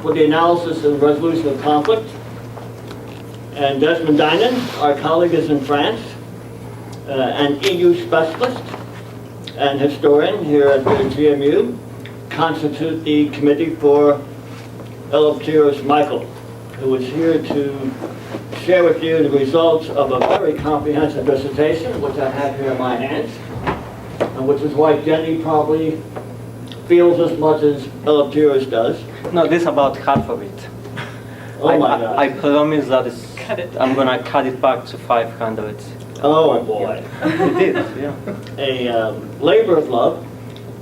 for the analysis and resolution of conflict. And Desmond Dinan, our colleague, is in France, an EU specialist and historian here at the GMU, constitute the committee for Eleftherios Michael, who is here to share with you the results of a very comprehensive dissertation, which I have here in my hands, and which is why Jenny probably feels as much as Eleftherios does. No, this is about half of it. Oh my God. I promise that I'm going to cut it back to 500. Oh boy. It is, yeah. A labor of love.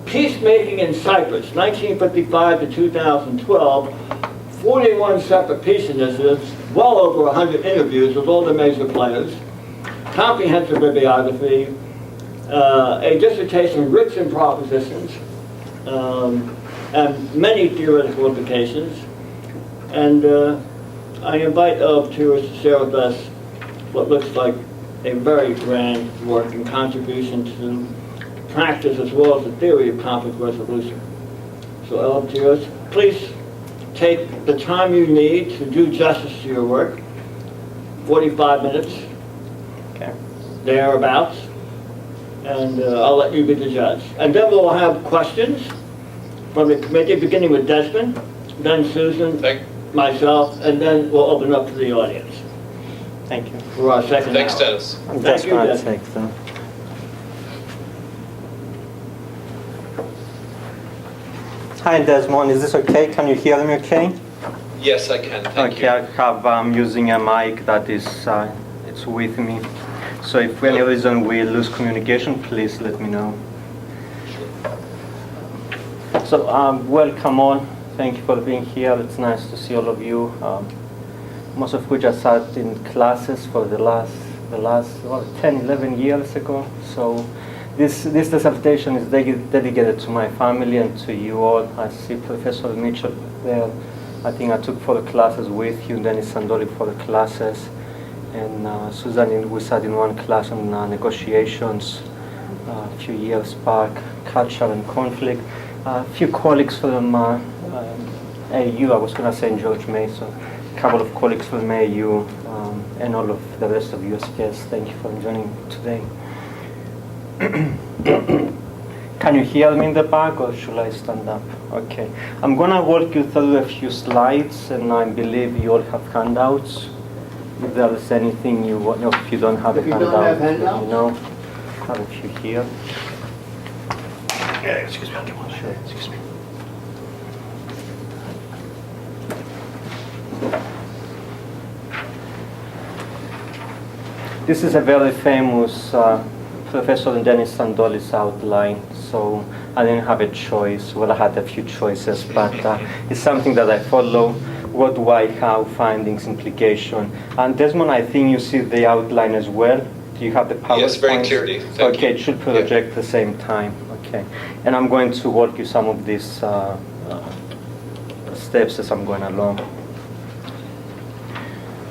Peacemaking in Cyprus, 1955 to 2012, 41 separate peace initiatives, well over 100 interviews with all the major players, comprehensive bibliography, a dissertation rich in propositions, and many theoretical implications. And I invite Eleftherios to share with us what looks like a very grand work and contribution to practice as well as the theory of conflict resolution. So Eleftherios, please take the time you need to do justice to your work. 45 minutes, Okay. thereabouts, and I'll let you be the judge. And then we'll have questions from the committee, beginning with Desmond, then Susan, myself, and then we'll open up to the audience Thank you. for our second Thanks, hour. Dennis. I'm Thank just you, going to Desmond. take them. Hi Desmond, is this okay? Can you hear me okay? Yes, I can. Thank you. I'm using a mic that is it's with me. So if for any reason we lose communication, please let me know. So welcome all. Thank you for being here. It's nice to see all of you. Most of which I sat in classes for the last 10, 11 years ago. So this dissertation is dedicated to my family and to you all. I see Professor Mitchell there. I think I took 4 classes with you, Dennis Sandoli for the classes. And Susan, we sat in one class on negotiations a few years back, culture and conflict. A few colleagues from AU, I was going to say George Mason, a couple of colleagues from AU, and all of the rest of you as guests. Thank you for joining today. Can you hear me in the back, or should I stand up? Okay. I'm going to walk you through a few slides, and I believe you all have handouts. If there is anything you want, if you don't have a handout, don't have handouts? you know, I have a few here. Yeah, excuse me. I'll get one. Sure. Excuse me. This is a very famous Professor Dennis Sandoli's outline, so I didn't have a choice. Well, I had a few choices, but it's something that I follow. What, why, how, findings, implication. And Desmond, I think you see the outline as well. Do you have the PowerPoint? Yes, very clearly. Thank Okay, you. it should project at the same time. Okay, and I'm going to walk you some of these steps as I'm going along.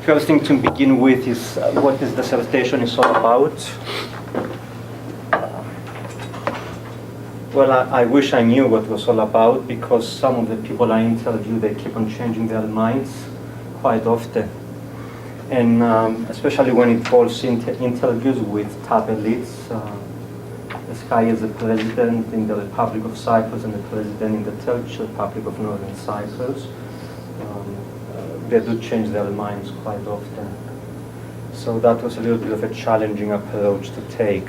First thing to begin with is what this dissertation is all about. Well, I wish I knew what it was all about, because some of the people I interview, they keep on changing their minds quite often. And especially when it involves interviews with top elites, as high as the president in the Republic of Cyprus and the president in the Turkish Republic of Northern Cyprus. They do change their minds quite often. So that was a little bit of a challenging approach to take.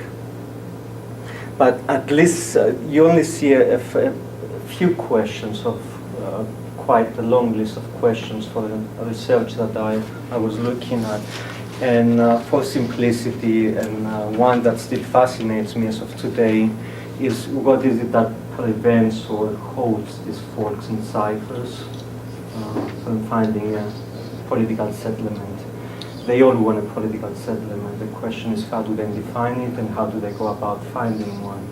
But at least you only see a few questions of quite a long list of questions for the research that I was looking at. And for simplicity, and one that still fascinates me as of today, is what is it that prevents or holds these folks in Cyprus from finding a political settlement. They all want a political settlement. The question is, how do they define it, and how do they go about finding one?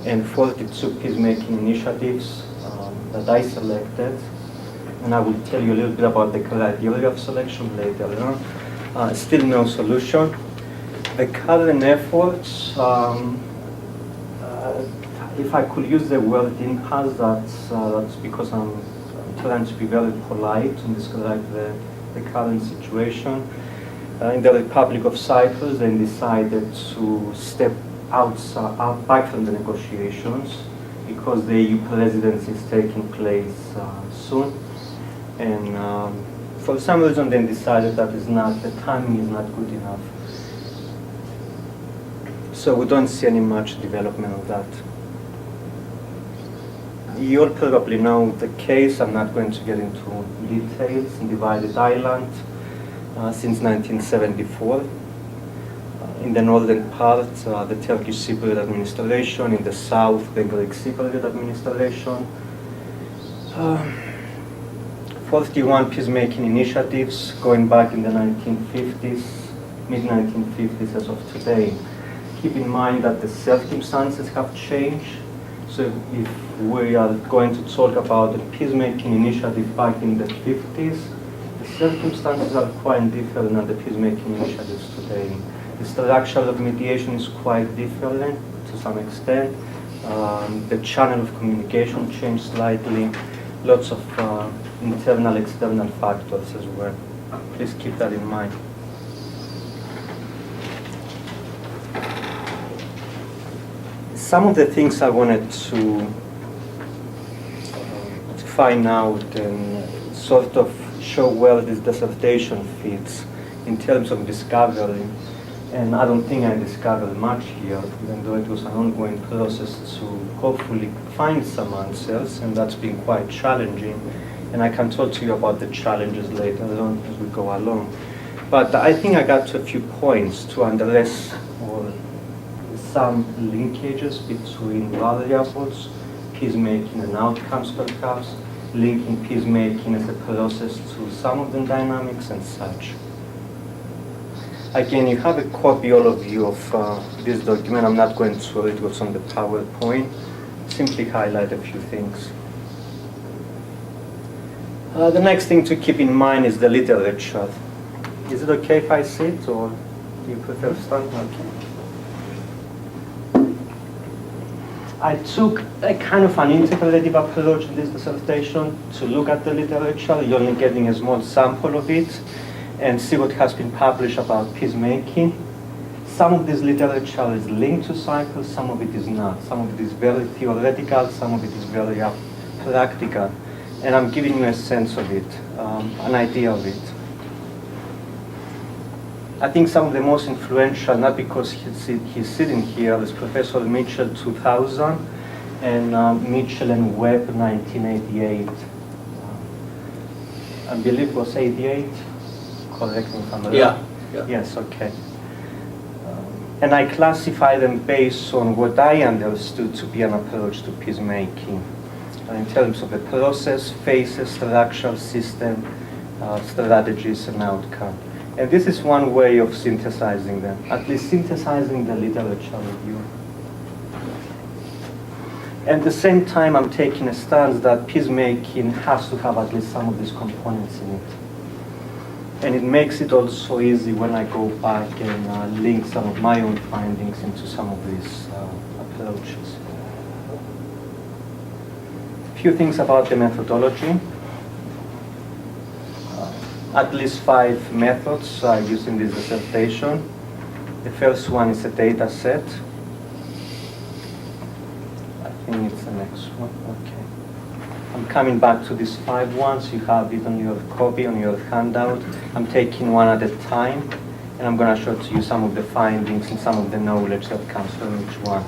And 42 peacemaking initiatives that I selected, and I will tell you a little bit about the criteria of selection later on. Still no solution. The current efforts, if I could use the word impasse, that's because I'm trying to be very polite and describe the current situation. In the Republic of Cyprus, they decided to step back from the negotiations because the EU presidency is taking place soon. And for some reason, they decided that the timing is not good enough. So we don't see any much development of that. You all probably know the case. I'm not going to get into details. In divided island since 1974. In the northern part, the Turkish Cypriot administration. In the south, the Greek Cypriot administration. 41 peacemaking initiatives going back in the 1950s, mid-1950s as of today. Keep in mind that the circumstances have changed. So if we are going to talk about the peacemaking initiative back in the 50s, the circumstances are quite different than the peacemaking initiatives today. The structure of mediation is quite different to some extent. The channel of communication changed slightly. Lots of internal, external factors as well. Please keep that in mind. Some of the things I wanted to find out and sort of show where this dissertation fits in terms of discovery. And I don't think I discovered much here, even though it was an ongoing process to hopefully find some answers, and that's been quite challenging. And I can talk to you about the challenges later on as we go along. But I think I got to a few points to address or some linkages between variables, peacemaking and outcomes perhaps, linking peacemaking as a process to some of the dynamics and such. Again, you have a copy, all of you, of this document. I'm not going to read what's on the PowerPoint. Simply highlight a few things. The next thing to keep in mind is the literature. Is it okay if I sit, or do you prefer to stand? Okay. I took a kind of an integrative approach in this dissertation to look at the literature. You're only getting a small sample of it and see what has been published about peacemaking. Some of this literature is linked to Cyprus, some of it is not. Some of it is very theoretical, some of it is very practical. And I'm giving you a sense of it, an idea of it. I think some of the most influential, not because he's sitting here, is Professor Mitchell 2000 and Mitchell and Webb 1988. I believe it was 88. Correct me if I'm wrong. Yeah. Yes, okay. And I classify them based on what I understood to be an approach to peacemaking in terms of the process, phases, structure, system, strategies, and outcome. And this is one way of synthesizing them, at least synthesizing the literature review. At the same time, I'm taking a stance that peacemaking has to have at least some of these components in it. And it makes it also easy when I go back and link some of my own findings into some of these approaches. A few things about the methodology. At least 5 methods are used in this dissertation. The first one is a data set. I think it's the next one. Okay. I'm coming back to these 5 ones. You have it on your copy, on your handout. I'm taking one at a time, and I'm going to show to you some of the findings and some of the knowledge that comes from each one.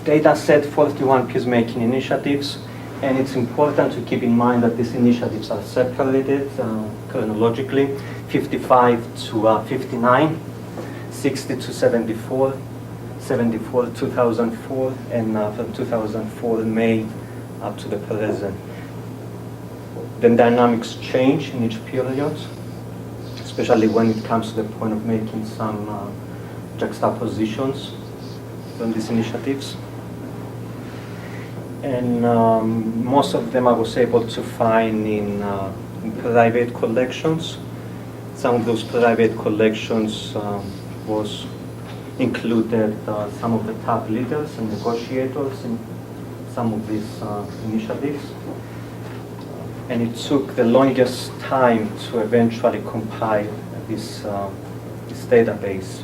Data set 41 peacemaking initiatives, and it's important to keep in mind that these initiatives are separated chronologically, 55 to 59, 60 to 74, 74 to 2004, and from 2004 May up to the present. The dynamics change in each period, especially when it comes to the point of making some juxtapositions from these initiatives. And most of them I was able to find in private collections. Some of those private collections was included some of the top leaders and negotiators in some of these initiatives. And it took the longest time to eventually compile this database.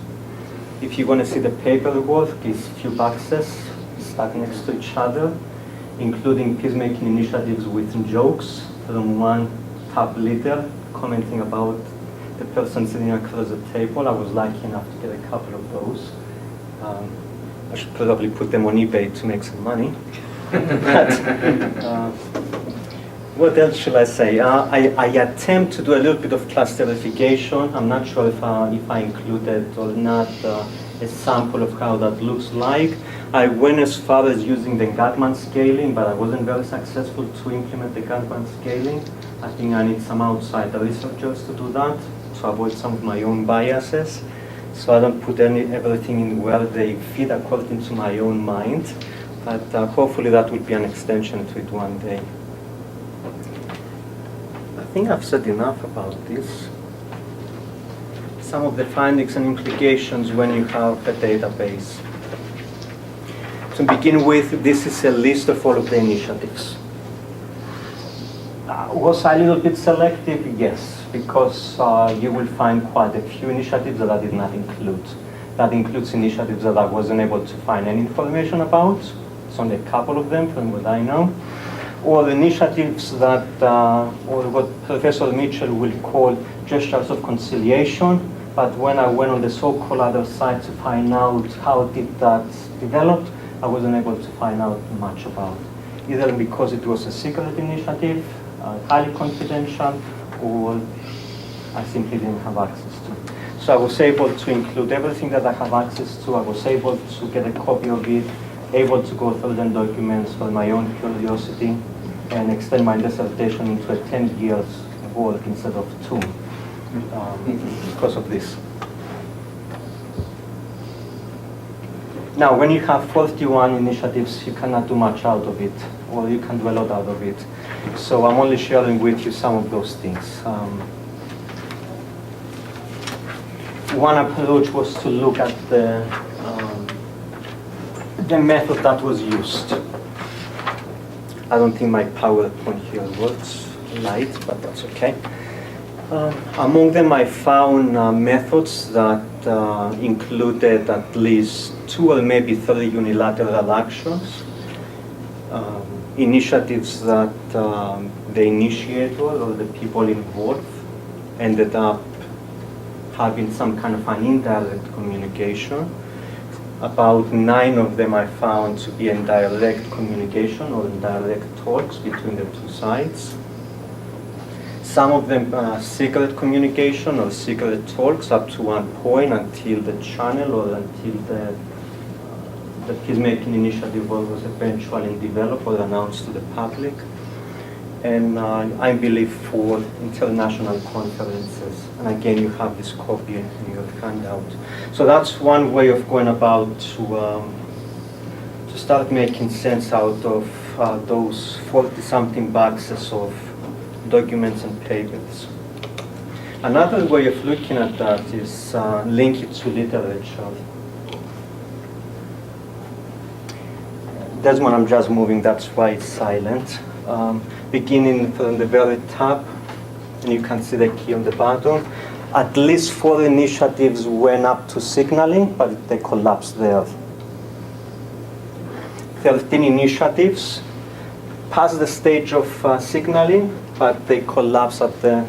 If you want to see the paperwork, it's a few boxes stuck next to each other, including peacemaking initiatives with jokes from one top leader commenting about the person sitting across the table. I was lucky enough to get a couple of those. I should probably put them on eBay to make some money. But, what else should I say? I attempt to do a little bit of clusterification. I'm not sure if I included or not a sample of how that looks like. I went as far as using the Gatman scaling, but I wasn't very successful to implement the Gatman scaling. I think I need some outside researchers to do that, to avoid some of my own biases. So I don't put everything in where they fit according to my own mind. But hopefully that will be an extension to it one day. I think I've said enough about this. Some of the findings and implications when you have a database. To begin with, this is a list of all of the initiatives. Was I a little bit selective? Yes, because you will find quite a few initiatives that I did not include. That includes initiatives that I wasn't able to find any information about. It's only a couple of them from what I know. Or initiatives that, or what Professor Mitchell will call gestures of conciliation. But when I went on the so-called other side to find out how did that develop, I wasn't able to find out much about it. Either because it was a secret initiative, highly confidential, or I simply didn't have access to it. So I was able to include everything that I have access to. I was able to get a copy of it, able to go through the documents for my own curiosity, and extend my dissertation into a 10 years work instead of 2 because of this. Now, when you have 41 initiatives, you cannot do much out of it, or you can do a lot out of it. So I'm only sharing with you some of those things. One approach was to look at the method that was used. I don't think my PowerPoint here works light, but that's okay. Among them, I found methods that included at least 2 or maybe 3 unilateral actions, initiatives that the initiator or the people involved ended up having some kind of an indirect communication. About 9 of them I found to be in direct communication or in direct talks between the 2 sides. Some of them secret communication or secret talks up to one point until the channel or until the peacemaking initiative was eventually developed or announced to the public. And I believe for international conferences. And again, you have this copy in your handout. So that's one way of going about to start making sense out of those 40-something boxes of documents and papers. Another way of looking at that is link it to literature. That's when I'm just moving, that's why it's silent. Beginning from the very top, and you can see the key on the bottom. At least 4 initiatives went up to signaling, but they collapsed there. 13 initiatives passed the stage of signaling, but they collapsed at the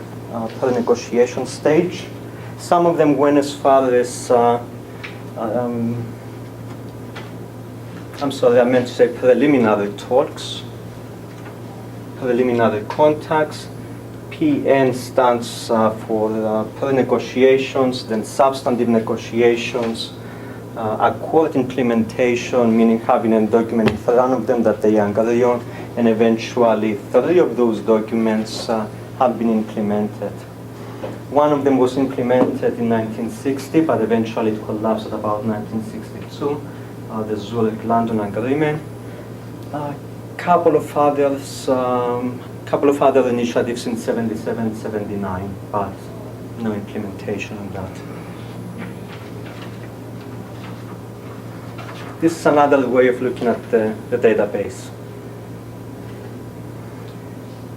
pre-negotiation stage. Some of them went as far as, I'm sorry, I meant to say preliminary talks. Preliminary contacts. PN stands for pre-negotiations, then substantive negotiations, accord implementation, meaning having a document in front of them that they agree on, and eventually 3 of those documents have been implemented. One of them was implemented in 1960, but eventually it collapsed at about 1962, the Zurich-London Agreement. Couple of other initiatives in 77, 79, but no implementation on that. This is another way of looking at the database.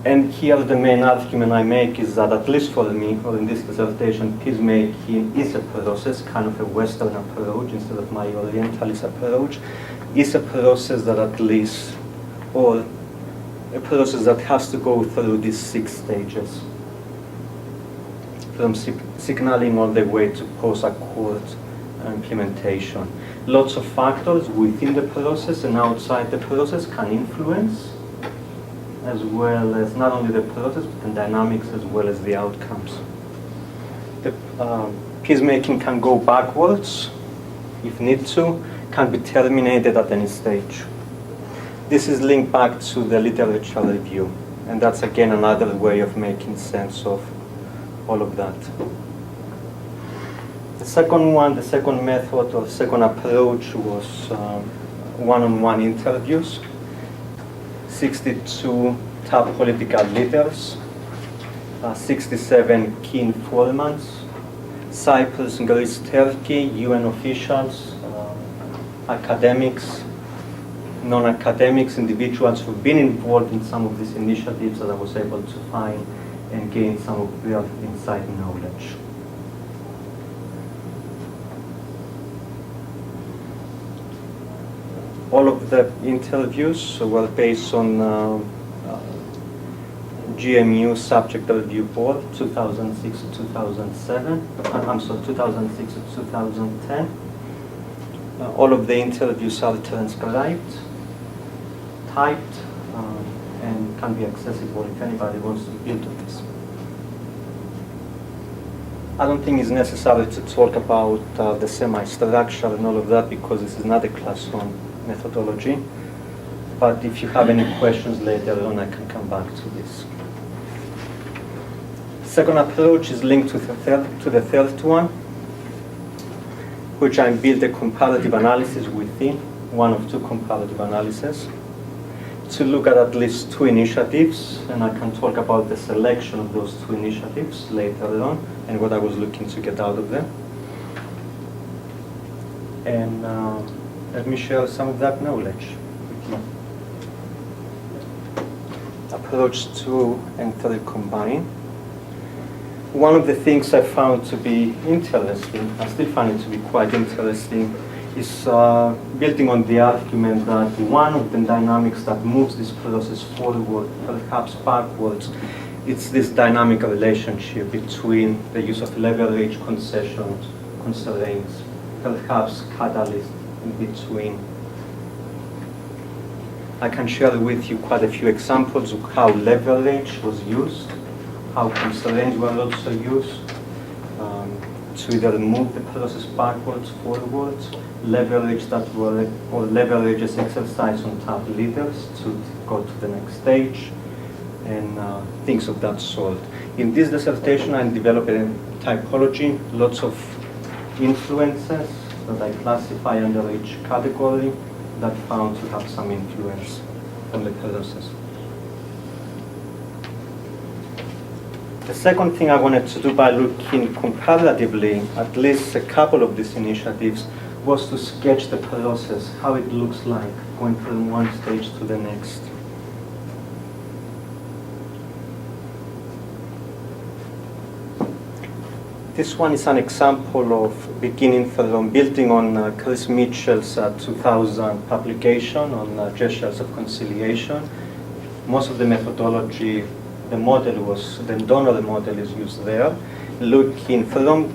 And here the main argument I make is that, at least for me, or in this dissertation, peacemaking is a process, kind of a Western approach instead of my Orientalist approach, is a process that at least, or a process that has to go through these 6 stages. From signaling all the way to post-accord implementation. Lots of factors within the process and outside the process can influence, as well as not only the process, but the dynamics as well as the outcomes. The peacemaking can go backwards, if need to, can be terminated at any stage. This is linked back to the literature review, and that's again another way of making sense of all of that. The second one, the second method or second approach was one-on-one interviews. 62 top political leaders, 67 key informants, Cyprus, Greece, Turkey, UN officials, academics, non-academics, individuals who've been involved in some of these initiatives that I was able to find and gain some of their inside knowledge. All of the interviews were based on GMU Subject Review Board 2006 to 2007. I'm sorry, 2006 to 2010. All of the interviews are transcribed, typed, and can be accessible if anybody wants to build on this. I don't think it's necessary to talk about the semi-structure and all of that because this is not a classroom methodology. But if you have any questions later on, I can come back to this. Second approach is linked to the third one, which I built a comparative analysis within, one of 2 comparative analyses, to look at least 2 initiatives, and I can talk about the selection of those 2 initiatives later on and what I was looking to get out of them. And let me share some of that knowledge with you. Approach 2 and 3 combine. One of the things I found to be interesting, I still find it to be quite interesting, is building on the argument that one of the dynamics that moves this process forward, perhaps backwards, it's this dynamic relationship between the use of leverage, concessions, constraints, perhaps catalyst in between. I can share with you quite a few examples of how leverage was used, how constraints were also used to either move the process backwards, forwards, leverage leverages exercise on top leaders to go to the next stage, and things of that sort. In this dissertation, I developed a typology, lots of influences that I classify under each category that found to have some influence on the process. The second thing I wanted to do by looking comparatively at least a couple of these initiatives was to sketch the process, how it looks like going from one stage to the next. This one is an example of beginning from building on Chris Mitchell's 2000 publication on gestures of conciliation. Most of the methodology, the donor model is used there, looking from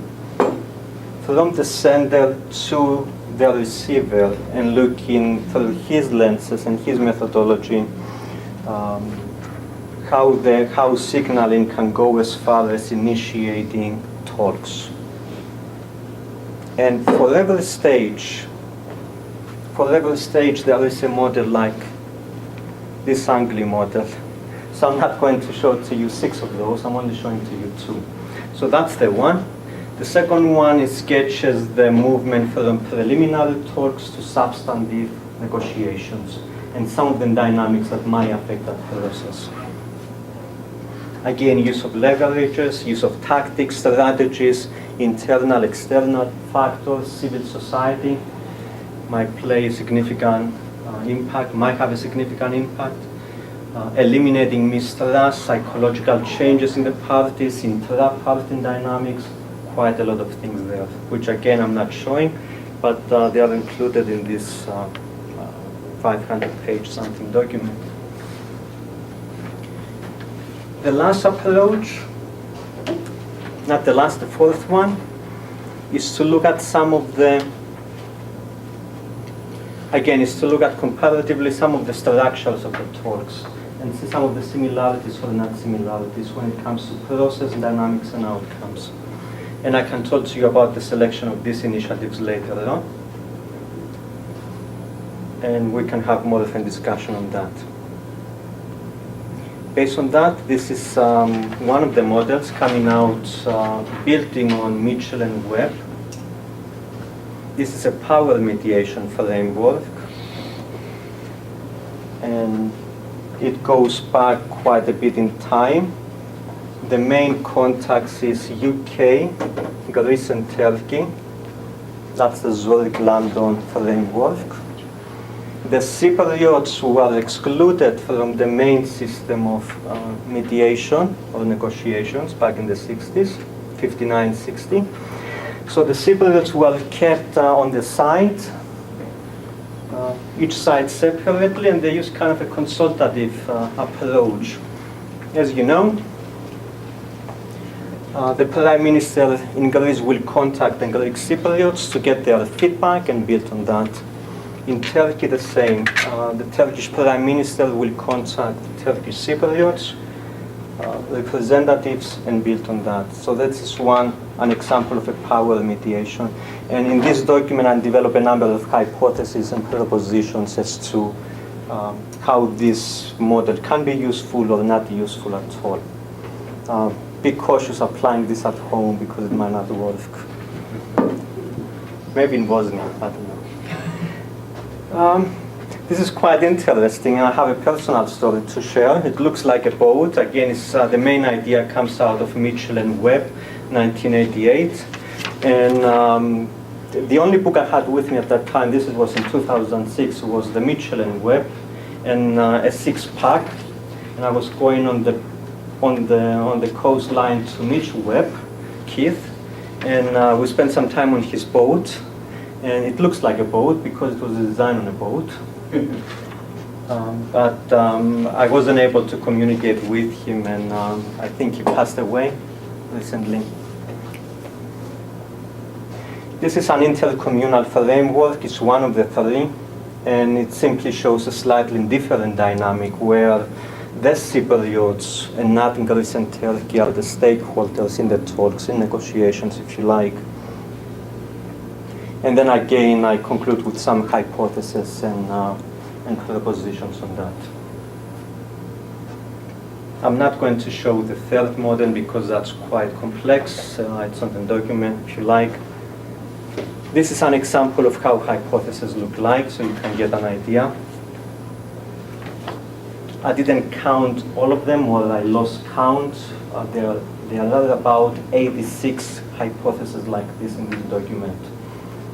the sender to the receiver and looking through his lenses and his methodology, how signaling can go as far as initiating talks. And for every stage there is a model like this Angli model. So I'm not going to show to you 6 of those, I'm only showing to you 2. So that's the one. The second one sketches the movement from preliminary talks to substantive negotiations and some of the dynamics that might affect that process. Again, use of leverages, use of tactics, strategies, internal, external factors, civil society, might play a significant impact, might have a significant impact. Eliminating mistrust, psychological changes in the parties, intra-party dynamics, quite a lot of things there, which again I'm not showing, but they are included in this 500-page something document. The last approach, not the last, the fourth one, is to look at some of the, again, is to look at comparatively some of the structures of the talks and see some of the similarities or not similarities when it comes to process dynamics and outcomes. And I can talk to you about the selection of these initiatives later on. And we can have more of a discussion on that. Based on that, this is one of the models coming out building on Mitchell and Webb. This is a power mediation framework. And it goes back quite a bit in time. The main context is UK, Greece and Turkey. That's the Zurich-London framework. The Cypriots were excluded from the main system of mediation or negotiations back in the 60s, 59-60. So the Cypriots were kept on the side, each side separately, and they used kind of a consultative approach. As you know, the Prime Minister in Greece will contact the Greek Cypriots to get their feedback and build on that. In Turkey, the same. The Turkish Prime Minister will contact the Turkish Cypriots, representatives, and build on that. So that is an example of a power mediation. And in this document, I develop a number of hypotheses and propositions as to how this model can be useful or not useful at all. Be cautious applying this at home because it might not work. Maybe in Bosnia, I don't know. This is quite interesting, and I have a personal story to share. It looks like a boat. Again, the main idea comes out of Mitchell and Webb, 1988. And the only book I had with me at that time, this was in 2006, was the Mitchell and Webb, and a 6-pack. And I was going on the coastline to meet Webb, Keith, and we spent some time on his boat. And it looks like a boat because it was designed on a boat. But I wasn't able to communicate with him, and I think he passed away recently. This is an intercommunal framework. It's one of the three, and it simply shows a slightly different dynamic where the Cypriots and not Greece and Turkey are the stakeholders in the talks, in negotiations, if you like. And then again, I conclude with some hypotheses and propositions on that. I'm not going to show the third model because that's quite complex. It's on the document, if you like. This is an example of how hypotheses look like, so you can get an idea. I didn't count all of them, or I lost count. There are about 86 hypotheses like this in this document.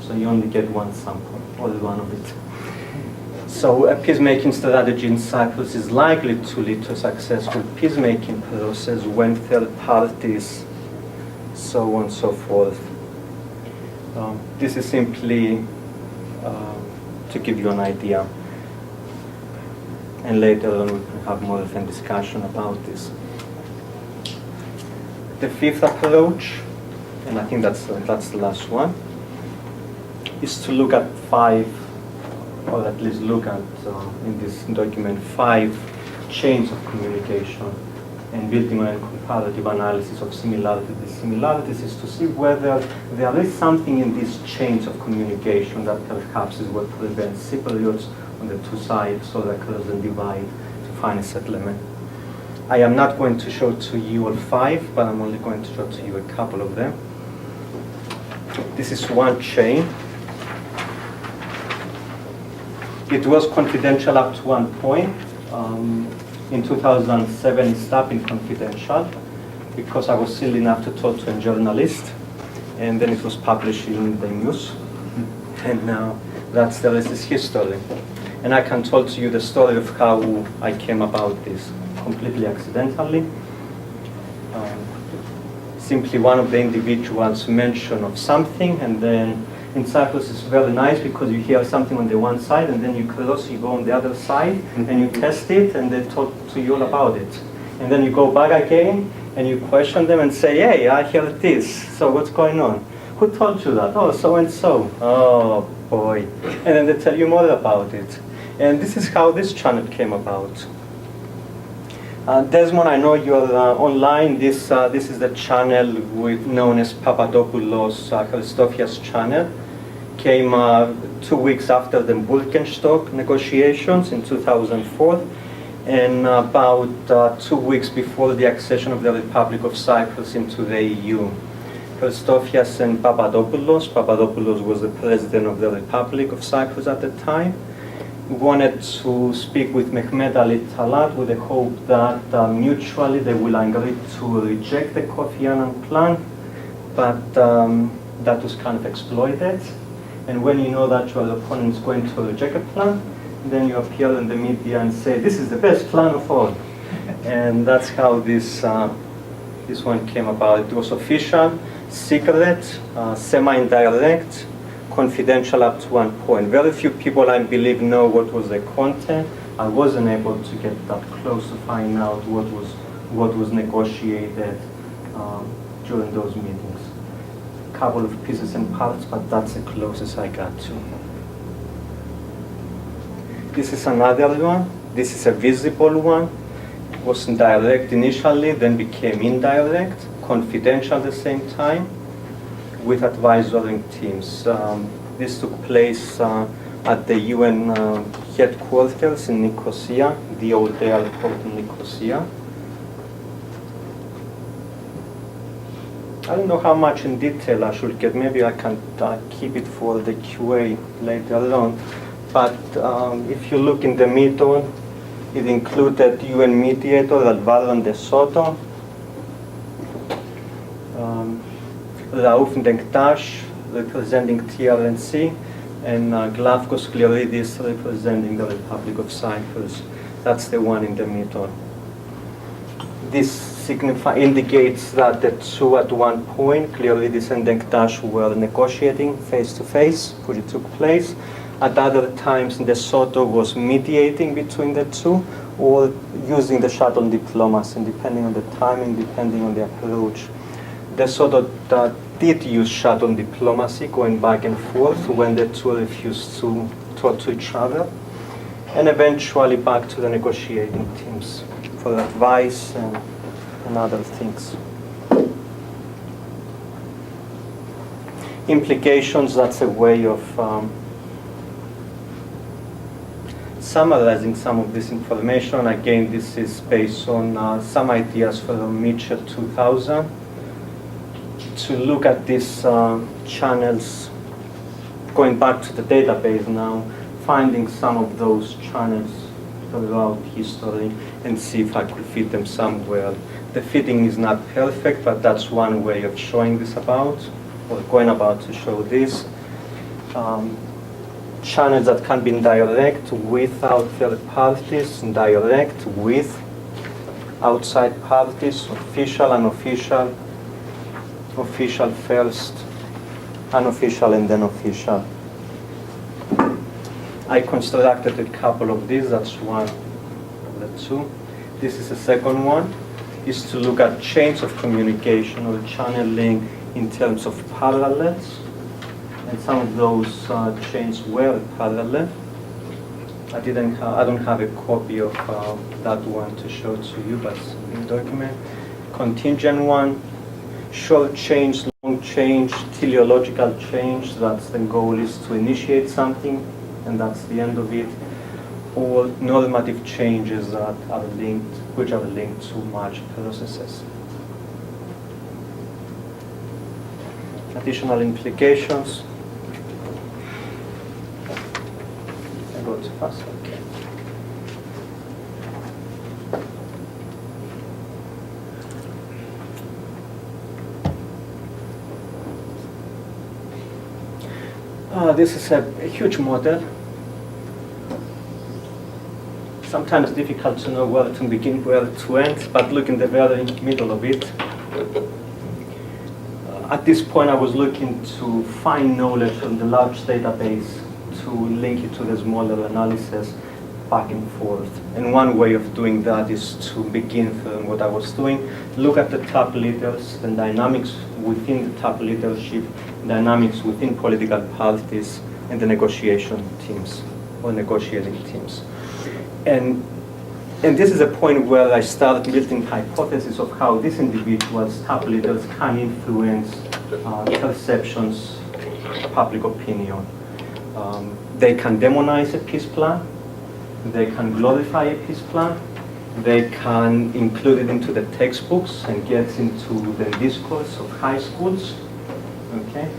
So you only get one sample, or one of it. So a peacemaking strategy in Cyprus is likely to lead to a successful peacemaking process when third parties, so on and so forth. This is simply to give you an idea. And later on we can have more of a discussion about this. The fifth approach, and I think that's the last one, is to look at 5, or at least look at, in this document, 5 chains of communication and building on a comparative analysis of similarities. The similarities is to see whether there is something in these chains of communication that perhaps is what prevents Cypriots on the two sides or across the divide to find a settlement. I am not going to show to you all 5, but I'm only going to show to you a couple of them. This is one chain. It was confidential up to one point. In 2007, it stopped being confidential because I was silly enough to talk to a journalist, and then it was published in the news. And That's the rest is history. And I can tell to you the story of how I came about this completely accidentally. Simply one of the individuals mentioned of something, and then in Cyprus it's very nice because you hear something on the one side and then you cross, you go on the other side and you test it and they talk to you all about it. And then you go back again and you question them and say, hey, I heard this, so what's going on? Who told you that? Oh, so and so. Oh boy. And then they tell you more about it. And this is how this channel came about. Desmond, I know you're online. This is the channel known as Papadopoulos Christofias channel. Came 2 weeks after the Bulkenstock negotiations in 2004, and about 2 weeks before the accession of the Republic of Cyprus into the EU. Christofias and Papadopoulos was the president of the Republic of Cyprus at the time, wanted to speak with Mehmet Ali Talat with the hope that mutually they will agree to reject the Kofi Annan plan, but that was kind of exploited. And when you know that your opponent is going to reject a plan, then you appear in the media and say, this is the best plan of all. And that's how this one came about. It was official, secret, semi-indirect, confidential up to one point. Very few people, I believe, know what was the content. I wasn't able to get that close to find out what was negotiated during those meetings. A couple of pieces and parts, but that's the closest I got to. This is another one. This is a visible one. It was direct initially, then became indirect, confidential at the same time, with advisory teams. This took place at the UN headquarters in Nicosia, the old airport in Nicosia. I don't know how much in detail I should get. Maybe I can keep it for the QA later on. But if you look in the middle, it included UN mediator Alvaro de Soto, Rauf Denktash representing TRNC, and Glavkos Skleridis representing the Republic of Cyprus. That's the one in the middle. This indicates that the two at one point, Skleridis and Denktash, were negotiating face-to-face, which took place. At other times, De Soto was mediating between the two, or using the shuttle diplomacy, depending on the timing, depending on the approach. De Soto did use shuttle diplomacy, going back and forth when the two refused to talk to each other, and eventually back to the negotiating teams for advice and other things. Implications, that's a way of summarizing some of this information. Again, this is based on some ideas from Mitchell 2000. To look at these channels, going back to the database now, finding some of those channels throughout history and see if I could fit them somewhere. The fitting is not perfect, but that's one way of showing this about, or going about to show this. Channels that can be direct without third parties, direct with outside parties, official, unofficial, official first, unofficial, and then official. I constructed a couple of these. That's one of the two. This is the second one, is to look at chains of communication or channeling in terms of parallels. And some of those chains were parallel. I don't have a copy of that one to show to you, but it's in the document. Contingent one, short change, long change, teleological change. That's the goal, is to initiate something, and that's the end of it. Or normative changes that are linked, which are linked to merged processes. Additional implications. I go too fast. Okay. This is a huge model. Sometimes difficult to know where to begin, where to end, but look in the very middle of it. At this point, I was looking to find knowledge from the large database to link it to the smaller analysis back and forth. And one way of doing that is to begin from what I was doing, look at the top leaders, the dynamics within the top leadership, dynamics within political parties, and the negotiation teams, or negotiating teams. And this is a point where I started building hypotheses of how these individuals, top leaders, can influence perceptions, public opinion. They can demonize a peace plan. They can glorify a peace plan. They can include it into the textbooks and get into the discourse of high schools. Okay.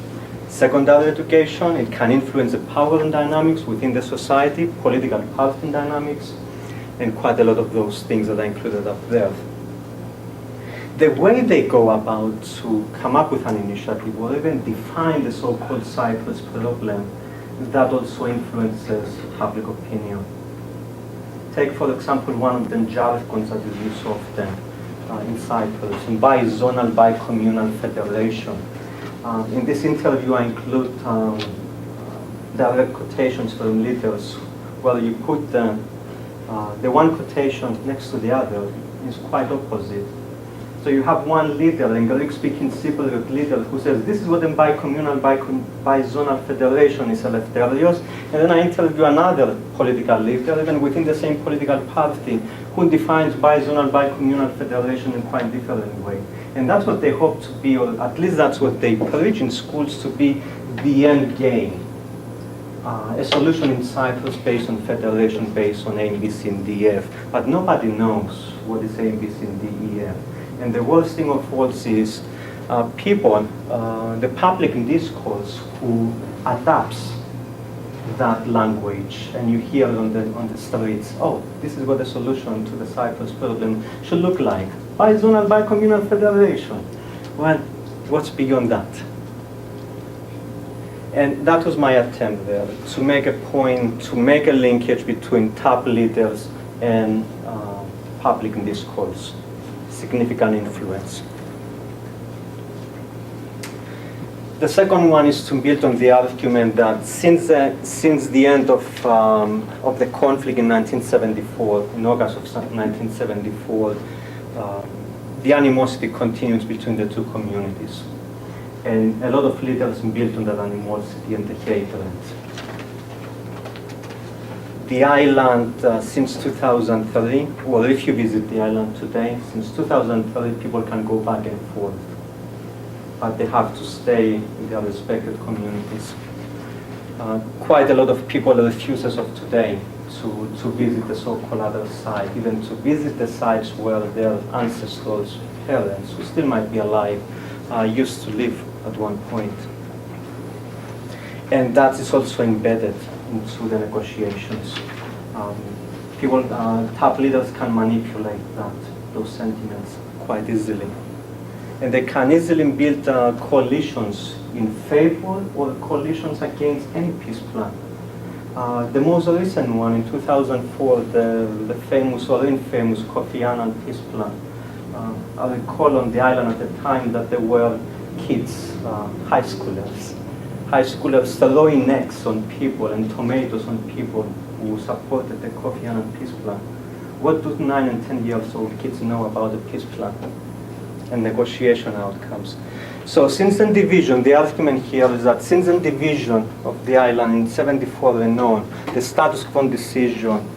Secondary education, it can influence the power and dynamics within the society, political party dynamics, and quite a lot of those things that are included up there. The way they go about to come up with an initiative or even define the so-called Cyprus problem, that also influences public opinion. Take, for example, one of the jargons that is used often in Cyprus, bi-zonal, bi-communal federation. In this interview, I include direct quotations from leaders where you put the one quotation next to the other is quite opposite. So you have one leader, a Greek-speaking Cypriot leader, who says, this is what a bi-communal, bi-zonal federation is, Eleftherios. And then I interview another political leader, even within the same political party, who defines bi-zonal, bi-communal federation in quite a different way. And that's what they hope to be, or at least that's what they preach in schools to be the end game. A solution in Cyprus based on federation, based on A, B, C, and D, F. But nobody knows what is A, B, C, and D, E, F. And the worst thing of all is people, the public discourse who adapts that language, and you hear on the streets, oh, this is what the solution to the Cyprus problem should look like. Bi-zonal, bi-communal federation. Well, what's beyond that? And that was my attempt there, to make a point, to make a linkage between top leaders and public discourse. Significant influence. The second one is to build on the argument that since the end of the conflict in 1974, in August of 1974, the animosity continues between the two communities. And a lot of leaders built on that animosity and the hatred. The island since 2003, well, if you visit the island today, since 2003, people can go back and forth, but they have to stay in their respective communities. Quite a lot of people refuse as of today to visit the so-called other side, even to visit the sites where their ancestors, parents, who still might be alive, used to live at one point. And that is also embedded into the negotiations. People, top leaders can manipulate those sentiments quite easily. And they can easily build coalitions in favor or coalitions against any peace plan. The most recent one in 2004, the famous or infamous Kofi Annan peace plan. I recall on the island at the time that there were kids, high schoolers throwing eggs on people and tomatoes on people who supported the Kofi Annan peace plan. What do 9 and 10 years old kids know about the peace plan and negotiation outcomes? So since the division, the argument here is that since the division of the island in 74 and on, the status quo decision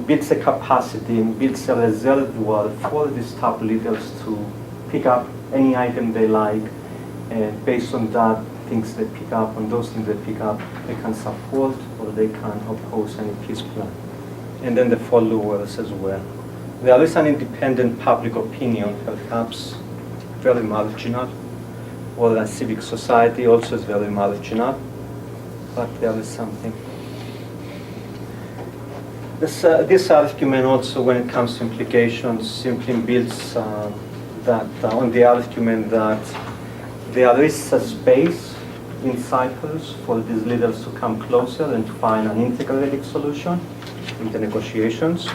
builds a capacity and builds a reservoir for these top leaders to pick up any item they like, and based on that, things they pick up, on those things they pick up, they can support or they can oppose any peace plan. And then the followers as well. There is an independent public opinion, perhaps very marginal, or a civic society also is very marginal, but there is something. This argument also, when it comes to implications, simply builds on the argument that There is a space in Cyprus for these leaders to come closer and to find an integrated solution in the negotiations.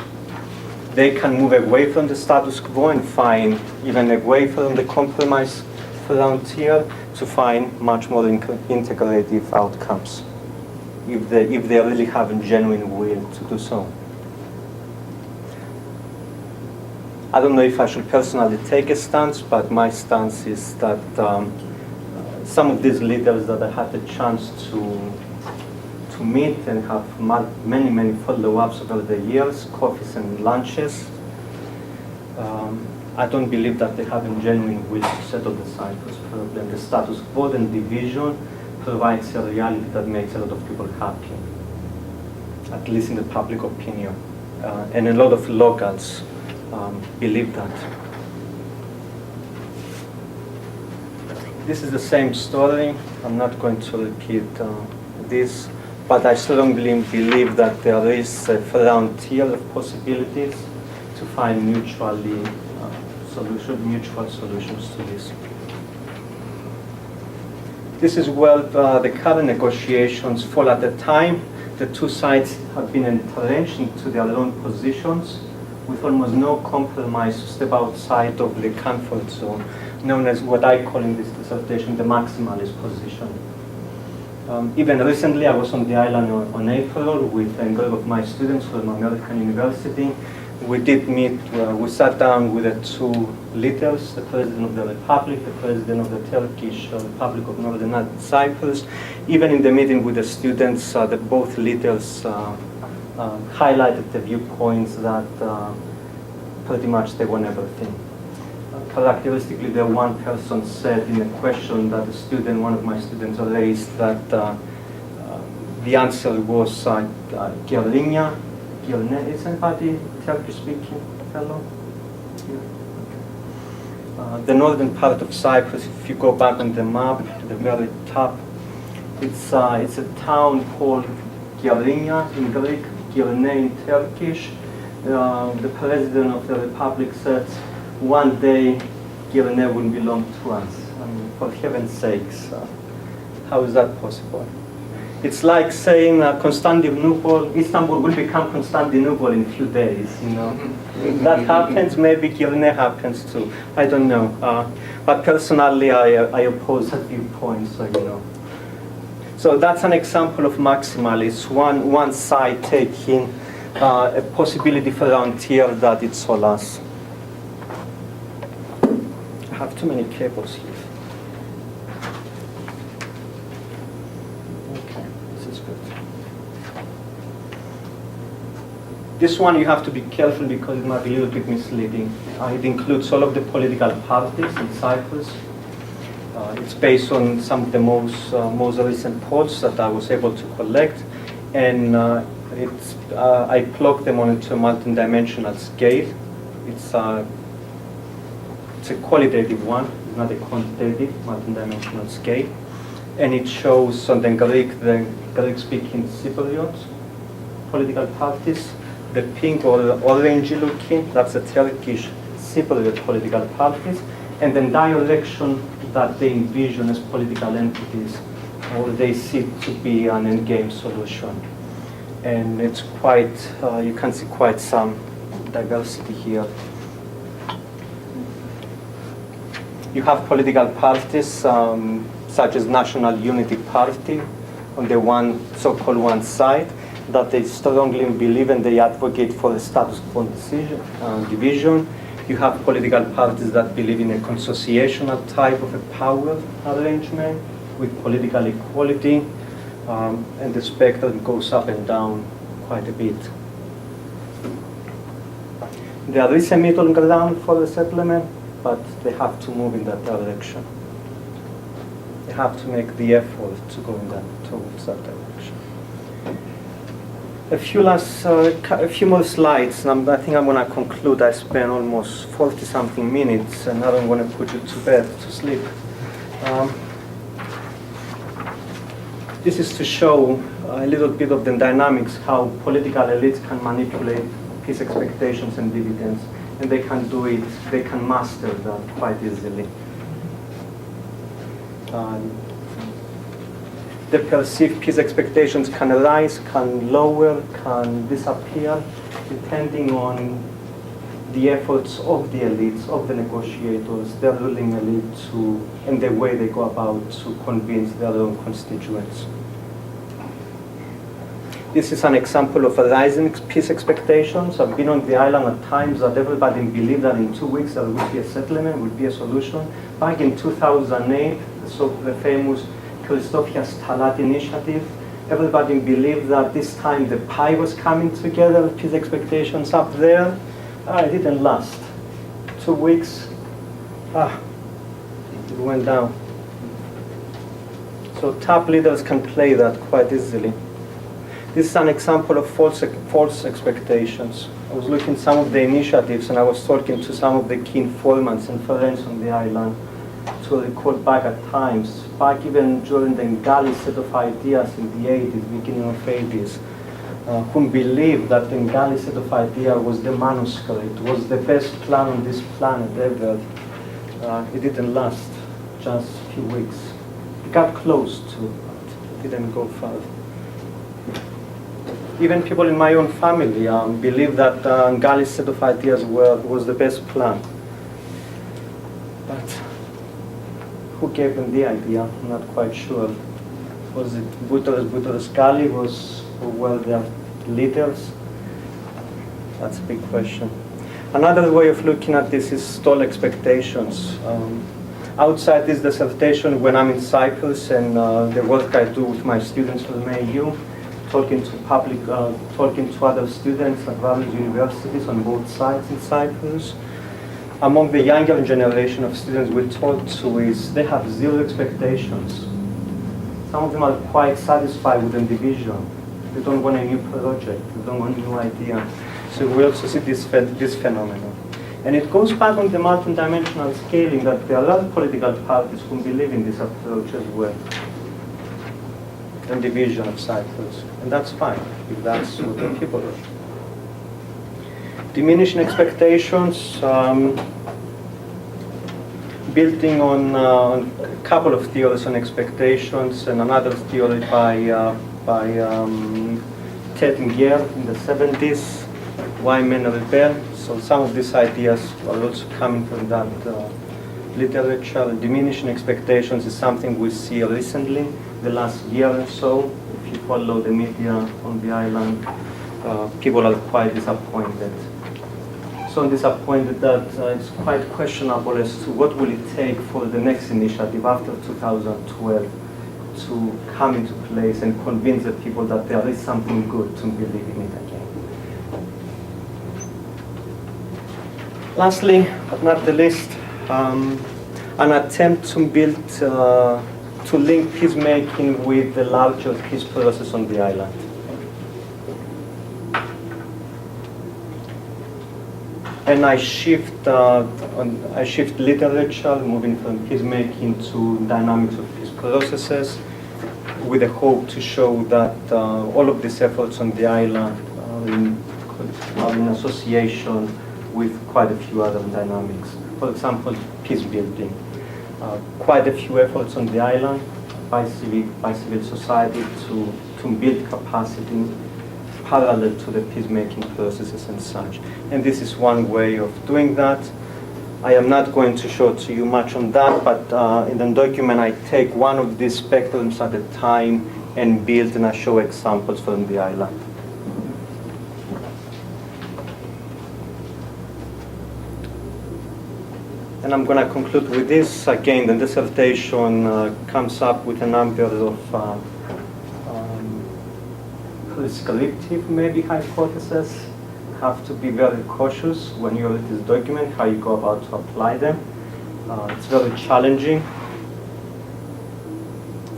They can move away from the status quo and find even away from the compromise frontier to find much more integrative outcomes if they really have a genuine will to do so. I don't know if I should personally take a stance, but my stance is that some of these leaders that I had the chance to meet and have many follow-ups over the years, coffees and lunches, I don't believe that they have a genuine will to settle the Cyprus problem. The status quo and division provides a reality that makes a lot of people happy, at least in the public opinion. And a lot of locals believe that. This is the same story. I'm not going to repeat this, but I strongly believe that there is a frontier of possibilities to find mutual solutions to this. This is where the current negotiations fall at the time. The two sides have been entrenched into their own positions with almost no compromise to step outside of the comfort zone, known as what I call in this dissertation the maximalist position. Even recently, I was on the island on April with a group of my students from American University. We did meet, we sat down with the two leaders, the President of the Republic, the President of the Turkish Republic of Northern Cyprus. Even in the meeting with the students, both leaders highlighted the viewpoints that pretty much they want everything. Characteristically, the one person said in a question that one of my students raised, that the answer was Girlinya. Is anybody Turkish-speaking fellow? Yeah. The northern part of Cyprus, if you go back on the map, to the very top, it's a town called Girlinya in Greek, Girne in Turkish. The President of the Republic said, one day Girne will belong to us. I mean, for heaven's sakes, how is that possible? It's like saying Istanbul will become Constantinople in a few days, you know. If that happens, maybe Girne happens too. I don't know. But personally, I oppose that viewpoint, so you know. So that's an example of maximalists. One side taking a possibility frontier that it's all us. I have too many cables here. This one you have to be careful because it might be a little bit misleading. It includes all of the political parties in Cyprus. It's based on some of the most recent polls that I was able to collect, and I plugged them onto a multi-dimensional scale. It's a qualitative one, not a quantitative multi-dimensional scale, and it shows on the Greek-speaking Cypriot political parties. The pink or orange looking, that's the Turkish Cypriot political parties, and the direction that they envision as political entities, or they see to be an endgame solution. And it's quite, you can see quite some diversity here. You have political parties such as National Unity Party on the so-called one side, that they strongly believe and they advocate for the status quo division. You have political parties that believe in a consociational type of a power arrangement with political equality, and the spectrum goes up and down quite a bit. There is a middle ground for the settlement, but they have to move in that direction. They have to make the effort to go towards that direction. A few more slides, and I think I'm going to conclude. I spent almost 40-something minutes, and I don't want to put you to bed to sleep. This is to show a little bit of the dynamics, how political elites can manipulate peace expectations and dividends, and they can do it, they can master that quite easily. The perceived peace expectations can rise, can lower, can disappear, depending on the efforts of the elites, of the negotiators, their ruling elite, and the way they go about to convince their own constituents. This is an example of a rising peace expectations. I've been on the island at times that everybody believed that in 2 weeks there would be a settlement, would be a solution. Back in 2008, so the famous Christofias Talat initiative, everybody believed that this time the pie was coming together, peace expectations up there. It didn't last. 2 weeks, it went down. So top leaders can play that quite easily. This is an example of false expectations. I was looking at some of the initiatives and I was talking to some of the key informants and friends on the island to recall back at times, back even during the Ngali set of ideas in the 80s, beginning of 80s, who believed that the Ngali set of ideas was the manuscript, was the best plan on this planet ever. It didn't last, just a few weeks. It got close to, but it didn't go far. Even people in my own family believe that Ngali's set of ideas was the best plan. But who gave them the idea? I'm not quite sure. Was it Boutros Ghali? Who were their leaders? That's a big question. Another way of looking at this is stall expectations. Outside this dissertation, when I'm in Cyprus and the work I do with my students from AU, talking to other students at various universities on both sides in Cyprus. Among the younger generation of students we talk to is they have zero expectations. Some of them are quite satisfied with the division. They don't want a new project, they don't want a new idea. So we also see this phenomenon. And it goes back on the multi-dimensional scaling that there are other political parties who believe in this approach as well. And division of Cyprus. And that's fine, if that's what the people are. Diminishing expectations, building on a couple of theories on expectations, and another theory by Ted Gier in the 70s, Why Men Rebel. So some of these ideas are also coming from that literature. Diminishing expectations is something we see recently, the last year or so. If you follow the media on the island, people are quite disappointed. So disappointed that it's quite questionable as to what will it take for the next initiative after 2012 to come into place and convince the people that there is something good to believe in it again. Lastly, but not the least, an attempt to build, to link peacemaking with the larger peace process on the island. And I shift literature, moving from peacemaking to dynamics of peace processes, with the hope to show that all of these efforts on the island are in association with quite a few other dynamics. For example, peace building. Quite a few efforts on the island by civil society to build capacity parallel to the peacemaking processes and such. And this is one way of doing that. I am not going to show to you much on that, but in the document I take one of these spectrums at a time and build, and I show examples from the island. And I'm going to conclude with this. Again, the dissertation comes up with a number of prescriptive, maybe, hypotheses. You have to be very cautious when you read this document, how you go about to apply them. It's very challenging.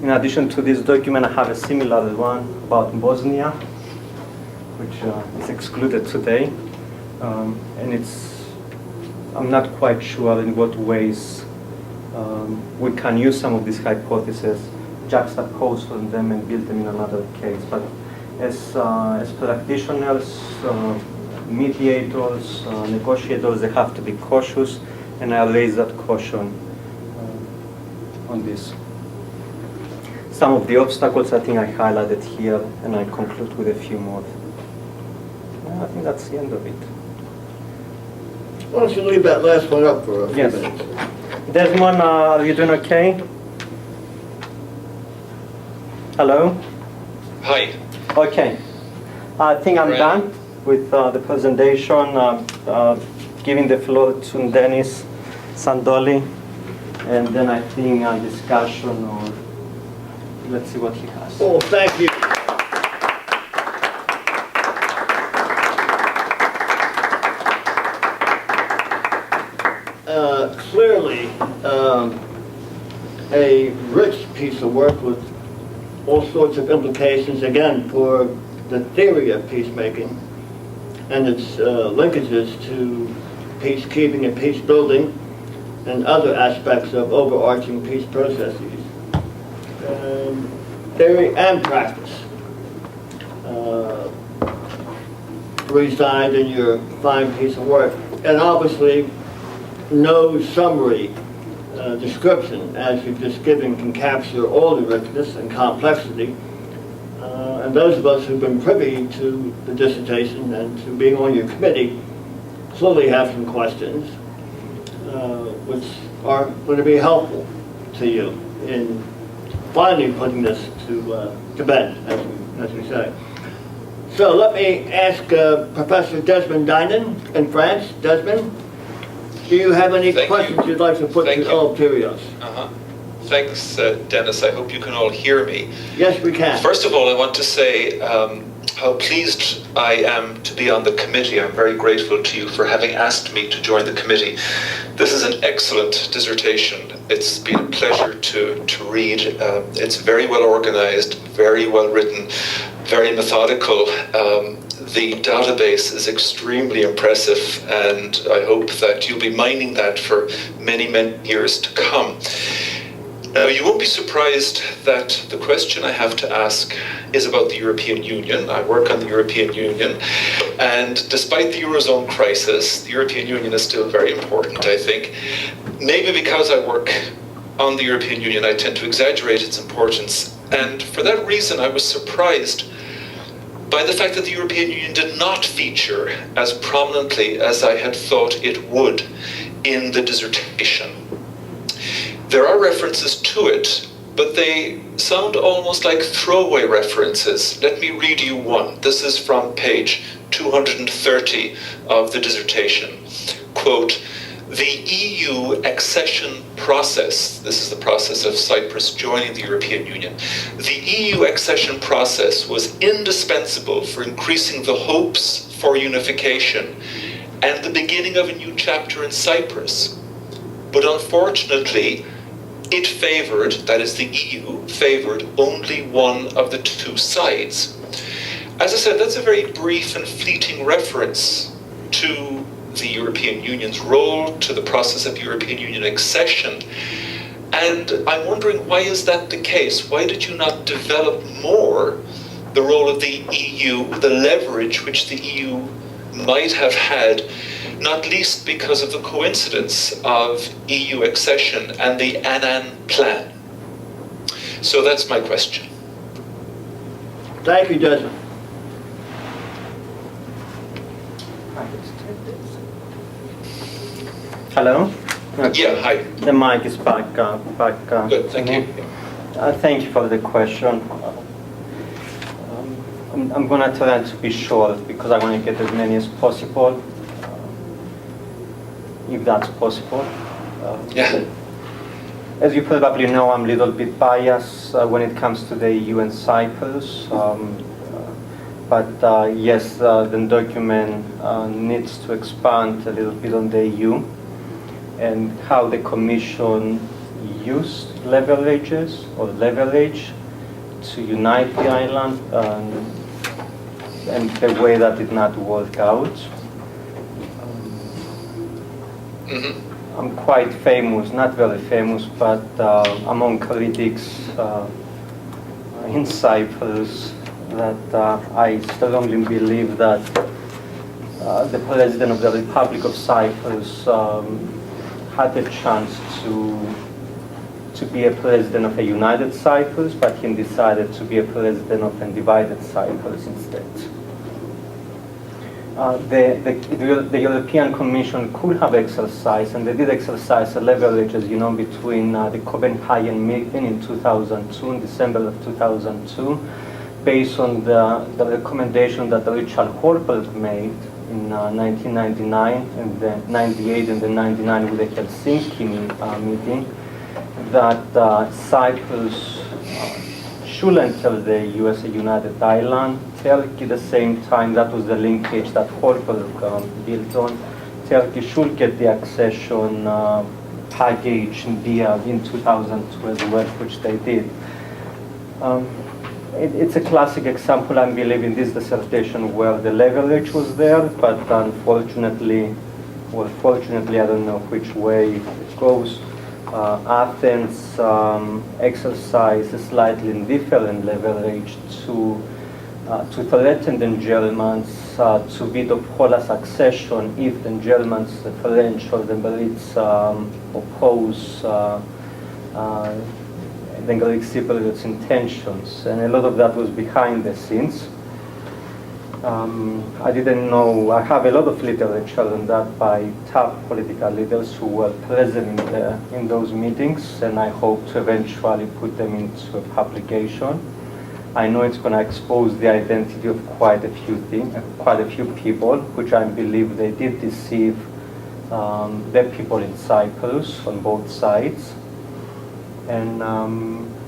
In addition to this document, I have a similar one about Bosnia, which is excluded today. And I'm not quite sure in what ways we can use some of these hypotheses, juxtapose from them and build them in another case. But as practitioners, mediators, negotiators, they have to be cautious, and I raise that caution on this. some of the obstacles I think I highlighted here, and I conclude with a few more. I think that's the end of it. Why don't you leave that last one up for a few Yes. minutes? Desmond, are you doing okay? Hello? Hi. Okay. I think I'm Right. done with the presentation. Giving the floor to Dennis Sandoli, and then I think a discussion, or let's see what he has. Oh, thank you. Clearly, a rich piece of work with all sorts of implications, again, for the theory of peacemaking and its linkages to peacekeeping and peace building and other aspects of overarching peace processes. Theory and practice reside in your fine piece of work. And obviously, no summary description, as you've just given, can capture all the richness and complexity. And those of us who've been privy to the dissertation and to being on your committee clearly have some questions, which are going to be helpful to you in finally putting this to bed, as we say. So let me ask Professor Desmond Dinan in France. Desmond, do you have any Thank you. questions you'd like to put Thank to you. Eleftherios? Thanks, Dennis. I hope you can all hear me. Yes, we can. First of all, I want to say how pleased I am to be on the committee. I'm very grateful to you for having asked me to join the committee. This is an excellent dissertation. It's been a pleasure to read. It's very well organized, very well written, very methodical. The database is extremely impressive, and I hope that you'll be mining that for many, many years to come. Now, you won't be surprised that the question I have to ask is about the European Union. I work on the European Union, and despite the Eurozone crisis, the European Union is still very important, I think. Maybe because I work on the European Union, I tend to exaggerate its importance, and for that reason, I was surprised by the fact that the European Union did not feature as prominently as I had thought it would in the dissertation. There are references to it, but they sound almost like throwaway references. Let me read you one. This is from page 230 of the dissertation. Quote, "The EU accession process," this is the process of Cyprus joining the European Union, "the EU accession process was indispensable for increasing the hopes for unification and the beginning of a new chapter in Cyprus. But unfortunately, it favored, that is the EU, favored only one of the two sides." As I said, that's a very brief and fleeting reference to the European Union's role, to the process of European Union accession. And I'm wondering, why is that the case? Why did you not develop more the role of the EU, the leverage which the EU might have had, not least because of the coincidence of EU accession and the Annan Plan? So that's my question. Thank you, Desmond. Hello? Yeah, hi. The mic is back. Good, thank you. Thank you for the question. I'm going to try to be short because I want to get as many as possible, if that's possible. Yeah. As you probably know, I'm a little bit biased when it comes to the EU and Cyprus. But yes, the document needs to expand a little bit on the EU and how the Commission used leverages or leverage to unite the island, and the way that did not work out. I'm quite famous, not very famous, but among critics in Cyprus, that I strongly believe that the President of the Republic of Cyprus had a chance to be a president of a united Cyprus, but he decided to be a president of a divided Cyprus instead. The European Commission could have exercised, and they did exercise a leverage, as you know, between the Copenhagen meeting in 2002, in December of 2002, based on the recommendation that Richard Horpelt made in 1999 and then 98 and then 99 with the Helsinki meeting, that Cyprus should enter the US United Island. Turkey, at the same time, that was the linkage that Horpelt built on. Turkey should get the accession package in 2002 as well, which they did. It's a classic example, I believe, in this dissertation where the leverage was there, but unfortunately, well, fortunately, I don't know which way it goes. Athens exercised a slightly different leverage to threaten the Germans to veto Poland's accession if the Germans, the French, or the Brits oppose the Greek Cypriots' intentions, and a lot of that was behind the scenes. I didn't know, I have a lot of literature on that by top political leaders who were present in those meetings, and I hope to eventually put them into a publication. I know it's going to expose the identity of quite a few people, which I believe they did deceive the people in Cyprus on both sides. And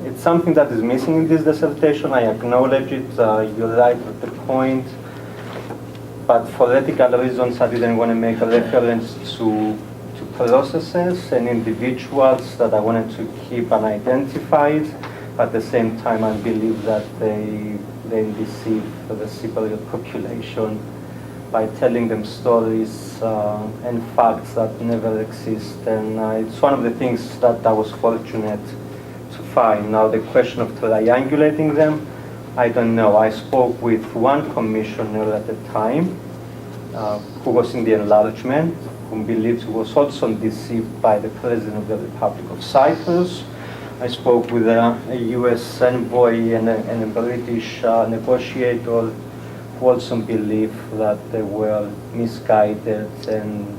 it's something that is missing in this dissertation. I acknowledge it. You're right at the point. But for ethical reasons, I didn't want to make a reference to processes and individuals that I wanted to keep unidentified. At the same time, I believe that they deceive the Cypriot population by telling them stories and facts that never exist. And it's one of the things that I was fortunate to find. Now, the question of triangulating them, I don't know. I spoke with one commissioner at the time who was in the enlargement, who believed he was also deceived by the President of the Republic of Cyprus. I spoke with a US envoy and a British negotiator who also believed that they were misguided and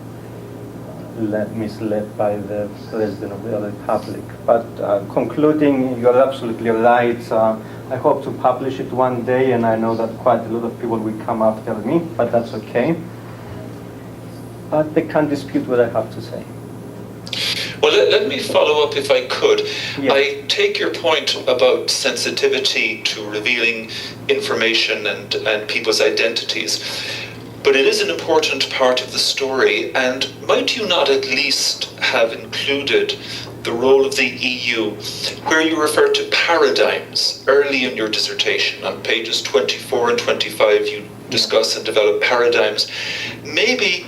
misled by the President of the Republic. But concluding, you're absolutely right. I hope to publish it one day, and I know that quite a lot of people will come after me, but that's okay. But they can't dispute what I have to say. Well, let me follow up if I could. Yeah. I take your point about sensitivity to revealing information and people's identities, but it is an important part of the story, and might you not at least have included the role of the EU, where you refer to paradigms early in your dissertation? On pages 24 and 25, you discuss and develop paradigms. Maybe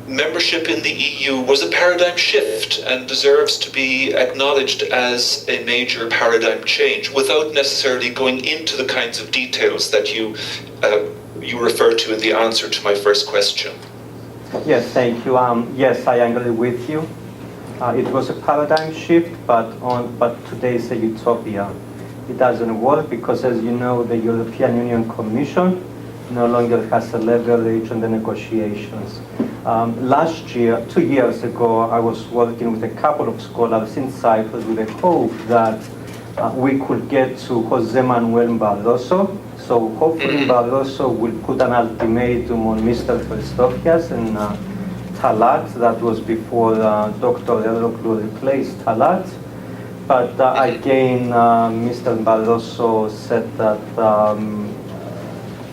membership in the EU was a paradigm shift and deserves to be acknowledged as a major paradigm change without necessarily going into the kinds of details that you refer to in the answer to my first question. Yes, thank you. Yes, I agree with you. It was a paradigm shift, but today is a utopia. It doesn't work because, as you know, the European Union Commission no longer has a leverage on the negotiations. Last year, 2 years ago, I was working with a couple of scholars in Cyprus with the hope that we could get to Jose Manuel Barroso. So hopefully Barroso will put an ultimatum on Mr. Christofias and Talat. That was before Dr. Eroglu replaced Talat. But again, Mr. Barroso said that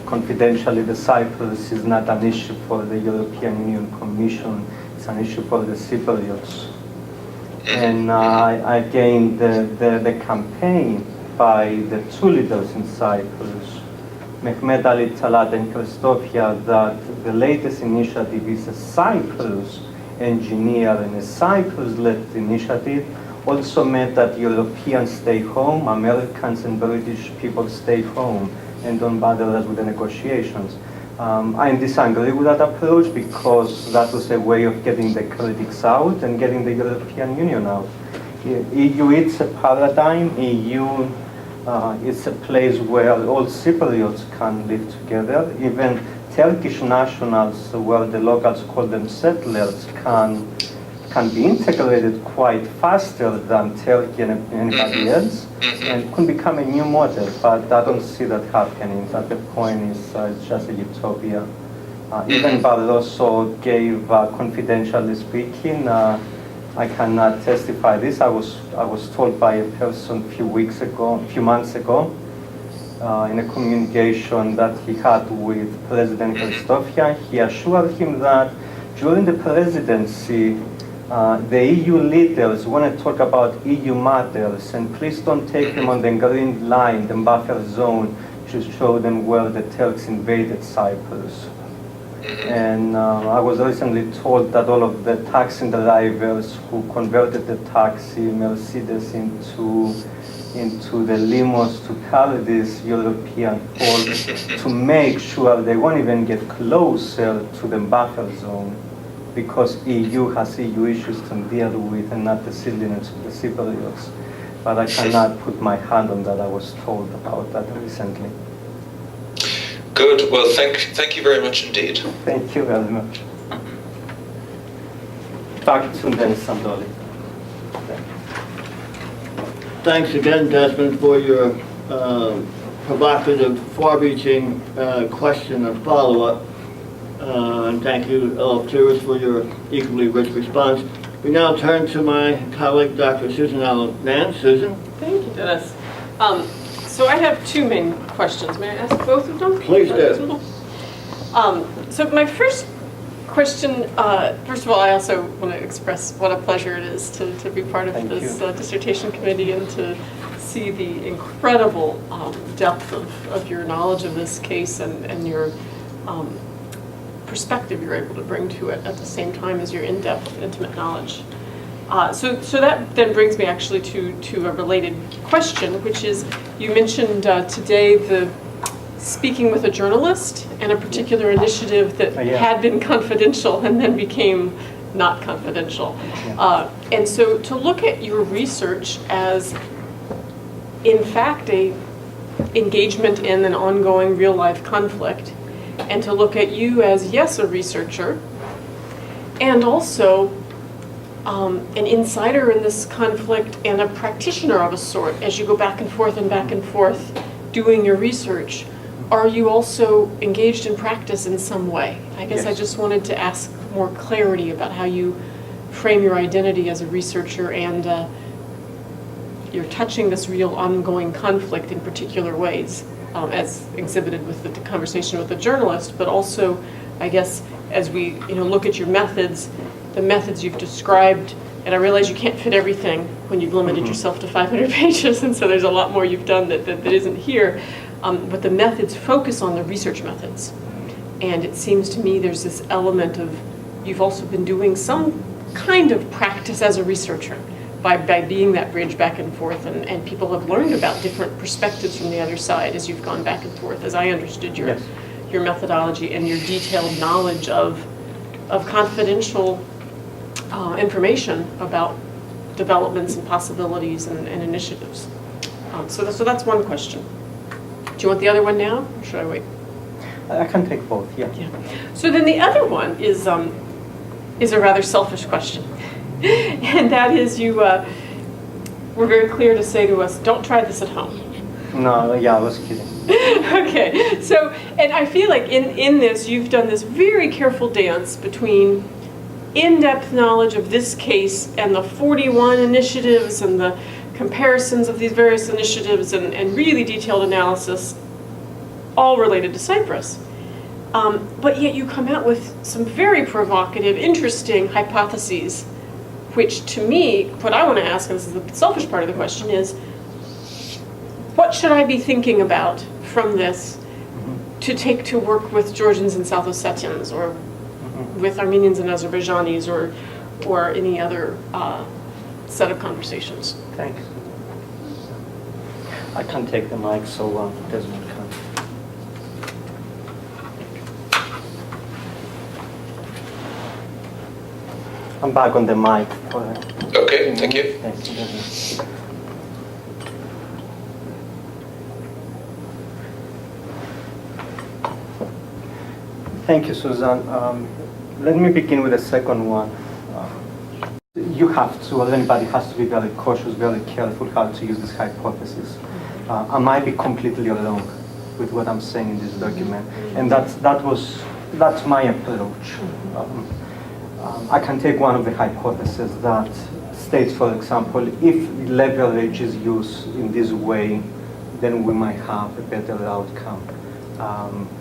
confidentially, the Cyprus is not an issue for the European Union Commission, it's an issue for the Cypriots. And again, the campaign by the two leaders in Cyprus, Mehmet Ali Talat and Christofia, that the latest initiative is a Cyprus engineer and a Cyprus-led initiative, also meant that Europeans stay home, Americans and British people stay home and don't bother us with the negotiations. I disagree with that approach because that was a way of getting the critics out and getting the European Union out. EU it's a paradigm. EU it's a place where all Cypriots can live together. Even Turkish nationals, where the locals call them settlers, can be integrated quite faster than Turkey and anybody else, and could become a new model. But I don't see that happening. At the point is it's just a utopia. Even Barroso gave, confidentially speaking, I cannot testify this. I was told by a person a few months ago, in a communication that he had with President Christofian. He assured him that during the presidency, the EU leaders want to talk about EU matters, and please don't take them on the green line, the buffer zone, to show them where the Turks invaded Cyprus. And I was recently told that all of the taxi drivers who converted the taxi Mercedes into the limos to carry these European folks, to make sure they won't even get closer to the buffer zone, because EU has EU issues to deal with and not the citizens of the Cypriots. But I cannot put my hand on that. I was told about that recently. Good. Well, thank you very much indeed. Thank you very much. Back to then Sandoli. Thanks again, Desmond, for your provocative, far-reaching question and follow-up. And thank you, all clearers, for your equally rich response. We now turn to my colleague, Dr. Susan Allen. Susan? Thank you, Dennis. So I have two main questions. May I ask both of them? Please do. So my first question, first of all, I also want to express what a pleasure it is to be part of Thank this you. Dissertation committee and to see the incredible depth of your knowledge of this case and your perspective you're able to bring to it at the same time as your in-depth, intimate knowledge. So that then brings me actually to a related question, which is, you mentioned today the speaking with a journalist and a particular initiative that had been confidential and then became not confidential. And so to look at your research as, in fact, a engagement in an ongoing real-life conflict, and to look at you as, yes, a researcher, and also an insider in this conflict and a practitioner of a sort, as you go back and forth doing your research, are you also engaged in practice in some way? I guess I just wanted to ask more clarity about how you frame your identity as a researcher, and you're touching this real ongoing conflict in particular ways, as exhibited with the conversation with the journalist, but also, I guess, as we look at your methods, the methods you've described, and I realize you can't fit everything when you've limited yourself to 500 pages, and so there's a lot more you've done that isn't here, but the methods focus on the research methods. And it seems to me there's this element of, you've also been doing some kind of practice as a researcher by being that bridge back and forth, and people have learned about different perspectives from the other side as you've gone back and forth, as I understood your methodology and your detailed knowledge of confidential information about developments and possibilities and initiatives. So that's one question. Do you want the other one now, or should I wait? I can take both, yeah. So then the other one is a rather selfish question. And that is, you were very clear to say to us, don't try this at home. No, I was kidding. Okay, so, and I feel like in this, you've done this very careful dance between in-depth knowledge of this case and the 41 initiatives and the comparisons of these various initiatives and really detailed analysis, all related to Cyprus. But yet you come out with some very provocative, interesting hypotheses, which to me, what I want to ask, and this is the selfish part of the question, is what should I be thinking about from this to take to work with Georgians and South Ossetians, or with Armenians and Azerbaijanis, or any other set of conversations? Thanks. I can't take the mic, so Desmond can. I'm back on the mic. Okay, thank you. Thank you, Susan. Let me begin with the second one. You have to, or anybody has to be very cautious, very careful how to use this hypothesis. I might be completely wrong with what I'm saying in this document, and that's my approach. I can take one of the hypotheses that states, for example, if leverage is used in this way, then we might have a better outcome.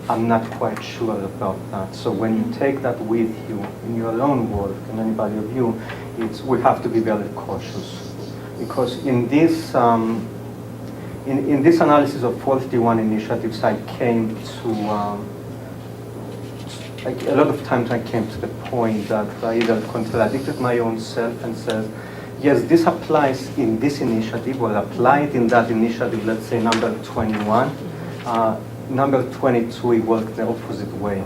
I'm not quite sure about that. So when you take that with you in your own work, and anybody of you, we have to be very cautious, because in this in this analysis of 41 initiatives, I came to like a lot of times I came to the point that I either contradicted my own self and said, yes, this applies in this initiative, or applied in that initiative, let's say number 21. Number 22, it worked the opposite way.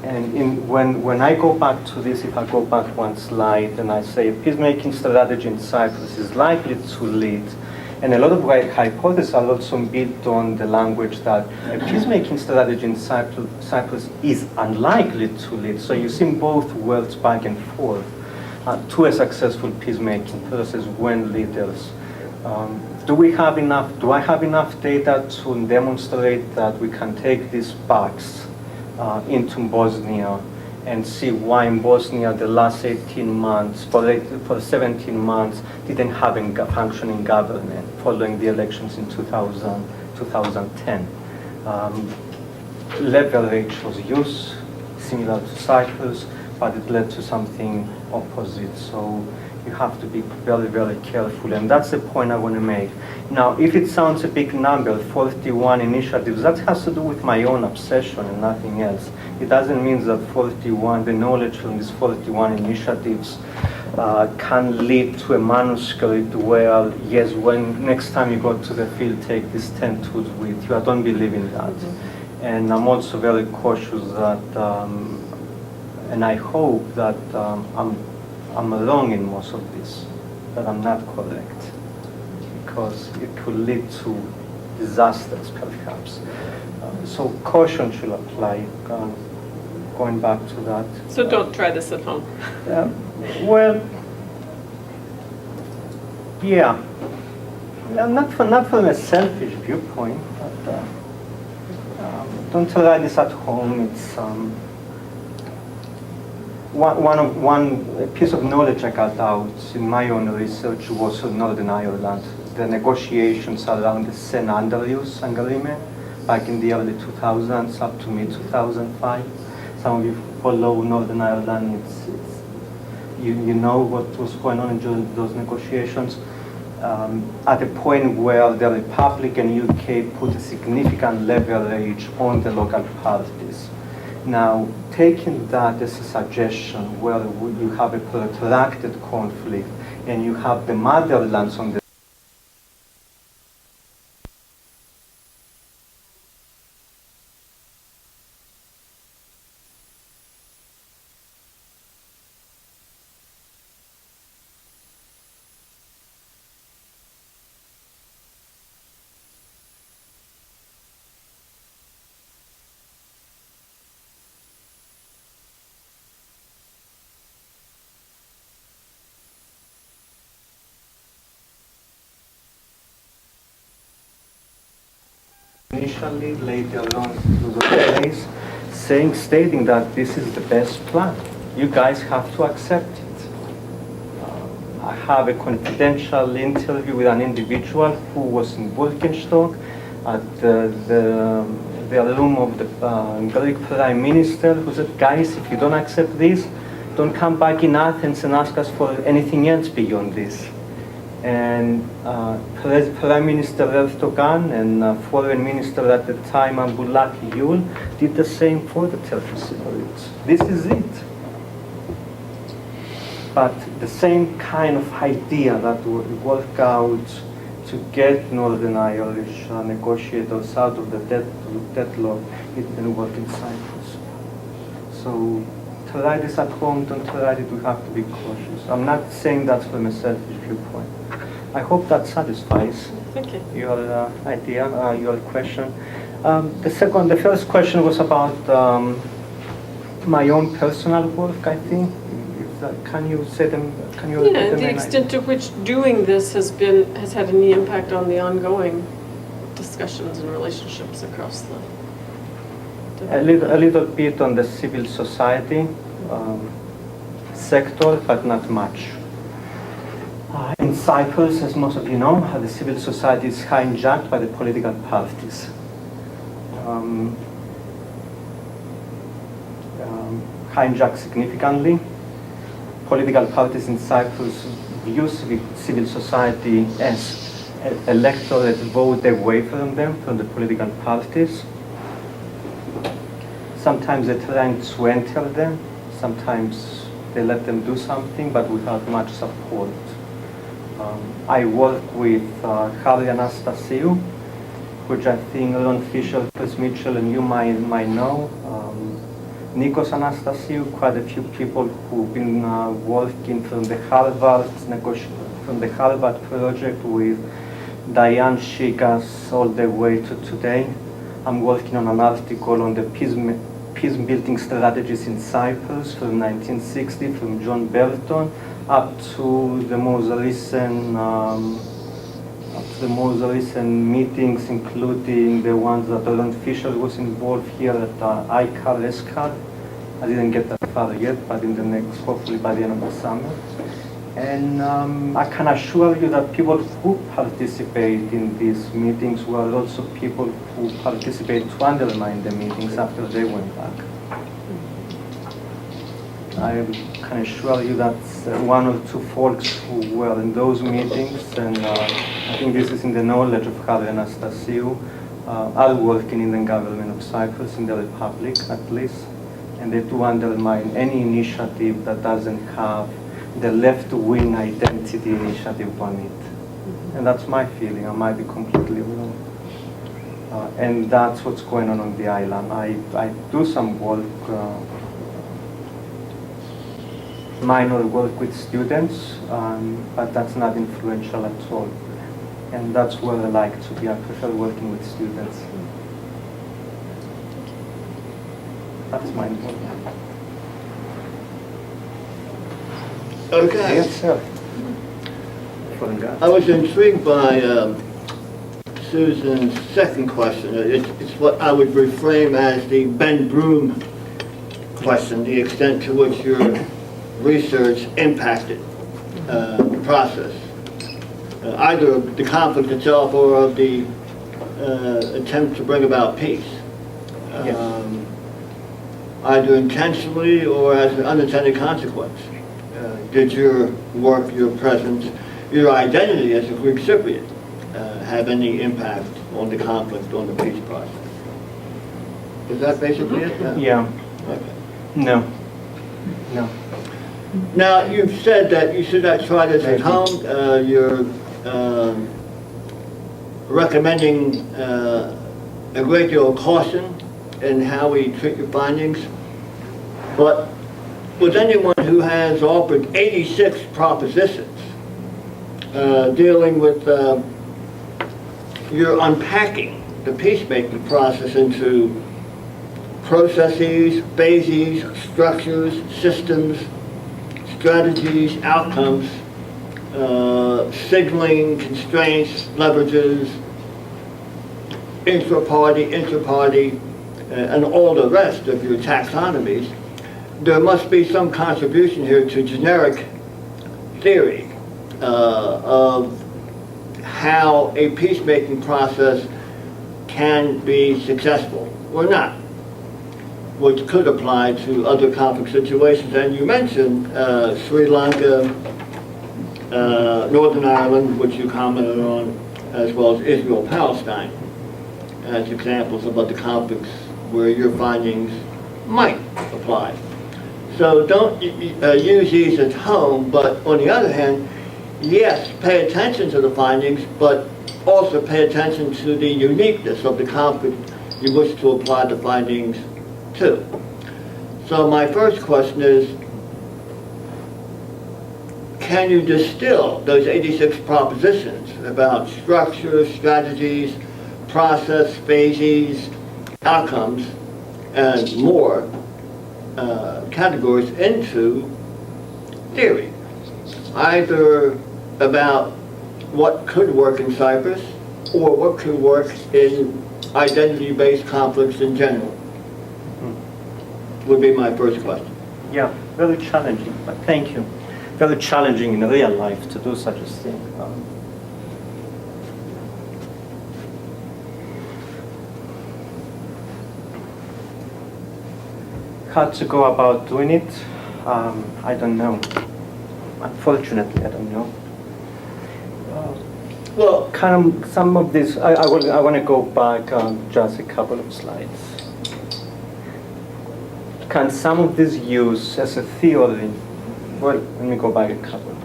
And when I go back to this, if I go back one slide and I say a peacemaking strategy in Cyprus is likely to lead, and a lot of my hypotheses are also built on the language that a peacemaking strategy in Cyprus is unlikely to lead. So you see both words back and forth to a successful peacemaking process when leaders. Do I have enough data to demonstrate that we can take these facts into Bosnia and see why in Bosnia the last 18 months, for 17 months, didn't have a functioning government following the elections in 2010. Leverage was used, similar to Cyprus, but it led to something opposite. So you have to be very, very careful, and that's the point I want to make. Now, if it sounds a big number, 41 initiatives, that has to do with my own obsession and nothing else. It doesn't mean that the knowledge from these 41 initiatives can lead to a manuscript where, yes, when next time you go to the field, take these 10 tools with you. I don't believe in that. And I'm also very cautious that, and I hope that I'm wrong in most of this, that I'm not correct, because it could lead to disasters, perhaps. So caution should apply, going back to that. So don't try this at home. Well, yeah. Not from a selfish viewpoint, but don't try this at home. It's one piece of knowledge I got out in my own research was in Northern Ireland. The negotiations around the St. Andrews Agreement back in the early 2000s up to mid-2005. Some of you follow Northern Ireland. You know what was going on during those negotiations. At a point where the Republic and UK put a significant leverage on the local parties. Now, taking that as a suggestion where you have a protracted conflict and you have the motherlands on the initially, later on through the days, stating that this is the best plan. You guys have to accept it. I have a confidential interview with an individual who was in Wolkenstock at the room of the Greek Prime Minister, who said, guys, if you don't accept this, don't come back in Athens and ask us for anything else beyond this. And Prime Minister Erdogan and Foreign Minister at the time, Abdullahi Gül, did the same for the Turkish Cypriots. This is it. But the same kind of idea that would work out to get Northern Irish negotiators out of the deadlock, it didn't work in Cyprus. So try this at home, don't try it, we have to be cautious. I'm not saying that from a selfish viewpoint. I hope that satisfies Thank you. your idea, your question. The first question was about my own personal work, I think. Can you say them, can you repeat them? The extent to which doing this has had any impact on the ongoing discussions and relationships across the... A little bit on the civil society sector, but not much. In Cyprus, as most of you know, the civil society is hijacked by the political parties. Hijacked significantly. Political parties in Cyprus view civil society as electorate vote away from them, from the political parties. Sometimes they're trying to enter them, sometimes they let them do something, but without much support. I work with Harry Anastasiou, which I think Ron Fisher, Chris Mitchell, and you might know. Nikos Anastasiou, quite a few people who've been working from the Harvard project with Diane Shikas all the way to today. I'm working on an article on the peace-building strategies in Cyprus from 1960, from John Burton up to the most recent meetings, including the ones that Ron Fisher was involved here at ICAR, ESCAR. I didn't get that far yet, but in the next, hopefully by the end of the summer. And I can assure you that people who participate in these meetings were also people who participate to undermine the meetings after they went back. I can assure you that one or two folks who were in those meetings, and I think this is in the knowledge of Harry Anastasiou, are working in the government of Cyprus, in the Republic at least, and they do undermine any initiative that doesn't have the left-wing identity initiative on it. And that's my feeling. I might be completely wrong. And that's what's going on the island. I do some work, minor work with students, but that's not influential at all. And that's where I like to be. I prefer working with students. That's my work. Okay. Yes, sir. I was intrigued by Susan's second question. It's what I would reframe as the Ben Broom question, the extent to which your research impacted the process, either of the conflict itself or of the attempt to bring about peace, either intentionally or as an unintended consequence. Did your work, your presence, your identity as a Greek Cypriot have any impact on the conflict, on the peace process? Is that basically it? Yeah. Okay. No. No. Now, you've said that you should not try this at home. You're recommending a great deal of caution in how we treat your findings. But with anyone who has offered 86 propositions dealing with your unpacking the peacemaking process into processes, phases, structures, systems, strategies, outcomes, signaling, constraints, leverages, intra-party, inter-party, and all the rest of your taxonomies, there must be some contribution here to generic theory of how a peacemaking process can be successful or not, which could apply to other conflict situations. And you mentioned Sri Lanka, Northern Ireland, which you commented on, as well as Israel-Palestine, as examples of other conflicts where your findings might apply. So don't use these at home, but on the other hand, yes, pay attention to the findings, but also pay attention to the uniqueness of the conflict you wish to apply the findings to. So my first question is, can you distill those 86 propositions about structure, strategies, process, phases, outcomes, and more categories into theory? Either about what could work in Cyprus or what could work in identity-based conflicts in general, would be my first question. Yeah, very challenging, but thank you. Very challenging in real life to do such a thing. How to go about doing it? I don't know. Unfortunately, I don't know. Well, Kind of some of this. I want to go back just a couple of slides. Can some of this use as a theory? Well, let me go back a couple.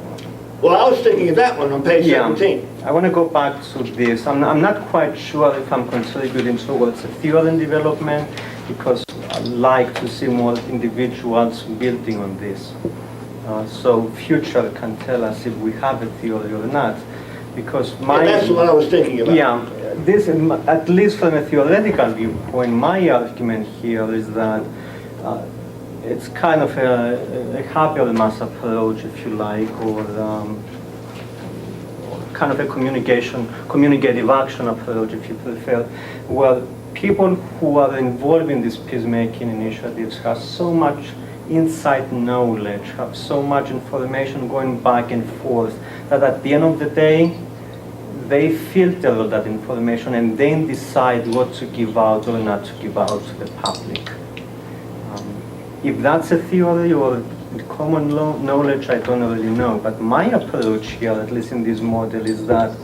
well, I was thinking of that one on page 17. I want to go back to this. I'm not quite sure if I'm contributing towards a theory in development, because I like to see more individuals building on this. So future can tell us if we have a theory or not. Because And that's what I was thinking about. yeah, this, at least from a theoretical viewpoint, my argument here is that it's kind of a Habermas approach, if you like, or kind of a communicative action approach, if you prefer. Well, people who are involved in these peacemaking initiatives have so much inside knowledge, have so much information going back and forth, that at the end of the day, they filter all that information and then decide what to give out or not to give out to the public. If that's a theory or common knowledge, I don't really know. But my approach here, at least in this model, is that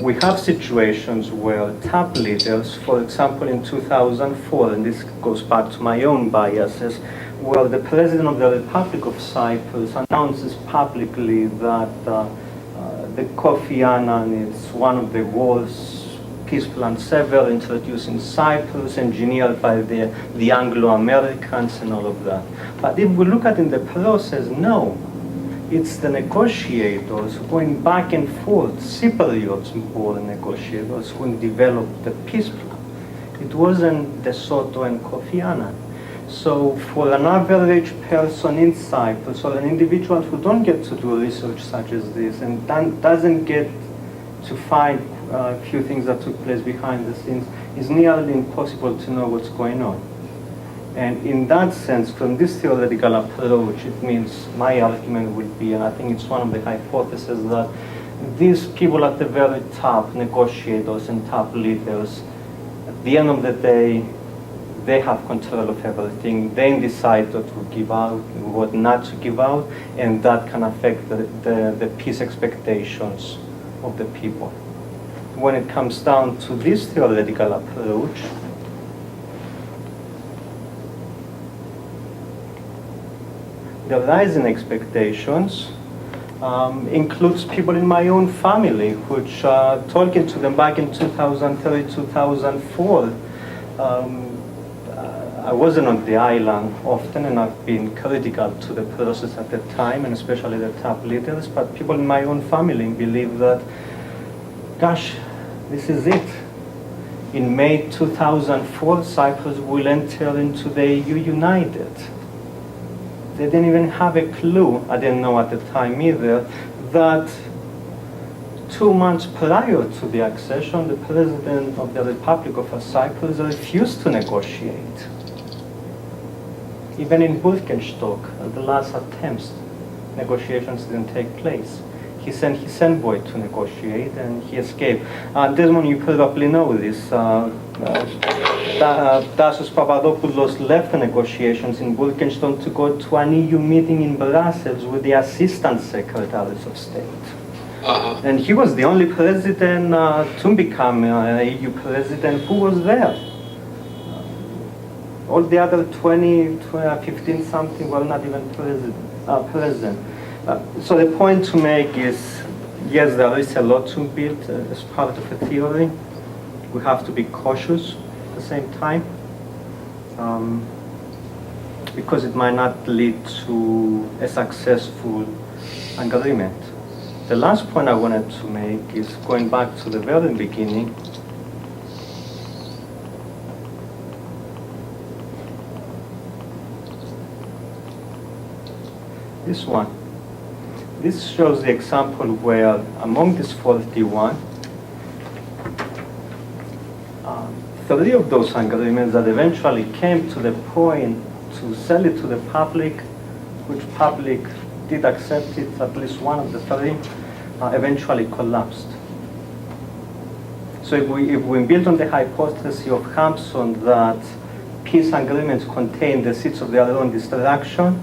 we have situations where top leaders, for example, in 2004, and this goes back to my own biases, where the President of the Republic of Cyprus announces publicly that the Kofi Annan is one of the world's peace plans ever, introduced in Cyprus, engineered by the Anglo-Americans and all of that. But if we look at in the process, no. It's the negotiators going back and forth, Cypriots were negotiators who developed the peace plan. It wasn't De Soto and Kofi Annan. So for an average person in Cyprus, or an individual who don't get to do research such as this and doesn't get to find a few things that took place behind the scenes, it's nearly impossible to know what's going on. And in that sense, from this theoretical approach, it means my argument would be, and I think it's one of the hypotheses, that these people at the very top, negotiators and top leaders, at the end of the day, they have control of everything. They decide what to give out, what not to give out, and that can affect the peace expectations of the people. When it comes down to this theoretical approach, the rising expectations includes people in my own family, which talking to them back in 2003, 2004, I wasn't on the island often, and I've been critical to the process at the time, and especially the top leaders, but people in my own family believe that, gosh, this is it. In May 2004, Cyprus will enter into the EU United. They didn't even have a clue, I didn't know at the time either, that 2 months prior to the accession, the President of the Republic of Cyprus refused to negotiate. Even in Birkenstock, at the last attempts, negotiations didn't take place. He sent his envoy to negotiate, and he escaped. Desmond, you probably know this. Tassos Papadopoulos left the negotiations in Birkenstock to go to an EU meeting in Brussels with the Assistant Secretaries of State. And he was the only president to become an EU president who was there. All the other 15 something were not even present. So the point to make is, yes, there is a lot to build as part of a theory. We have to be cautious at the same time. because it might not lead to a successful agreement. The last point I wanted to make is going back to the very beginning. This one. This shows the example where among these 41, 3 of those agreements that eventually came to the point to sell it to the public, which public did accept it, at least one of the 3, eventually collapsed. So if we build on the hypothesis of Hampson that peace agreements contain the seeds of their own destruction,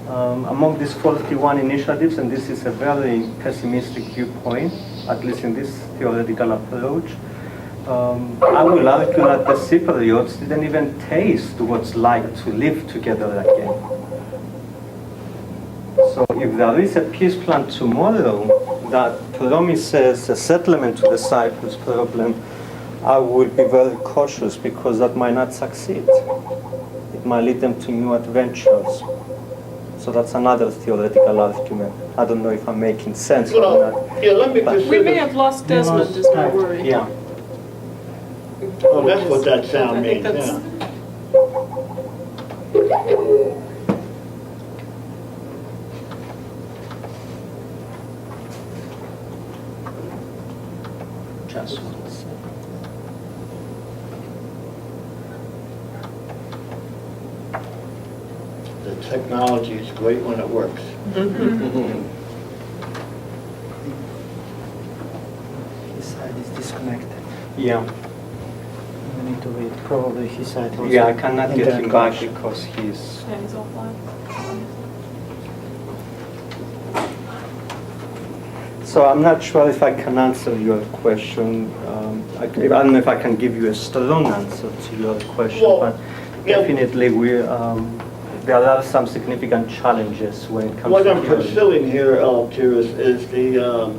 among these 41 initiatives, and this is a very pessimistic viewpoint, at least in this theoretical approach, I will argue that the Cypriots didn't even taste what it's like to live together again. So if there is a peace plan tomorrow that promises a settlement to the Cyprus problem, I will be very cautious because that might not succeed. It might lead them to new adventures. So that's another theoretical argument. I don't know if I'm making sense or Well, not. yeah, let me But- pursue We may this. have lost Desmond, is my worry. Yeah. Oh, that's what that sound I think means, that's- yeah. Just one second. The technology is great when it works. His side is disconnected. Yeah. We need to wait. Probably his side also. Yeah, I cannot get internet him back connection. because he's... Yeah, he's offline. So I'm not sure if I can answer your question. I don't know if I can give you a strong answer to your question, Well, but yeah. definitely there are some significant challenges when it comes What to I'm pursuing here, Altiris, is the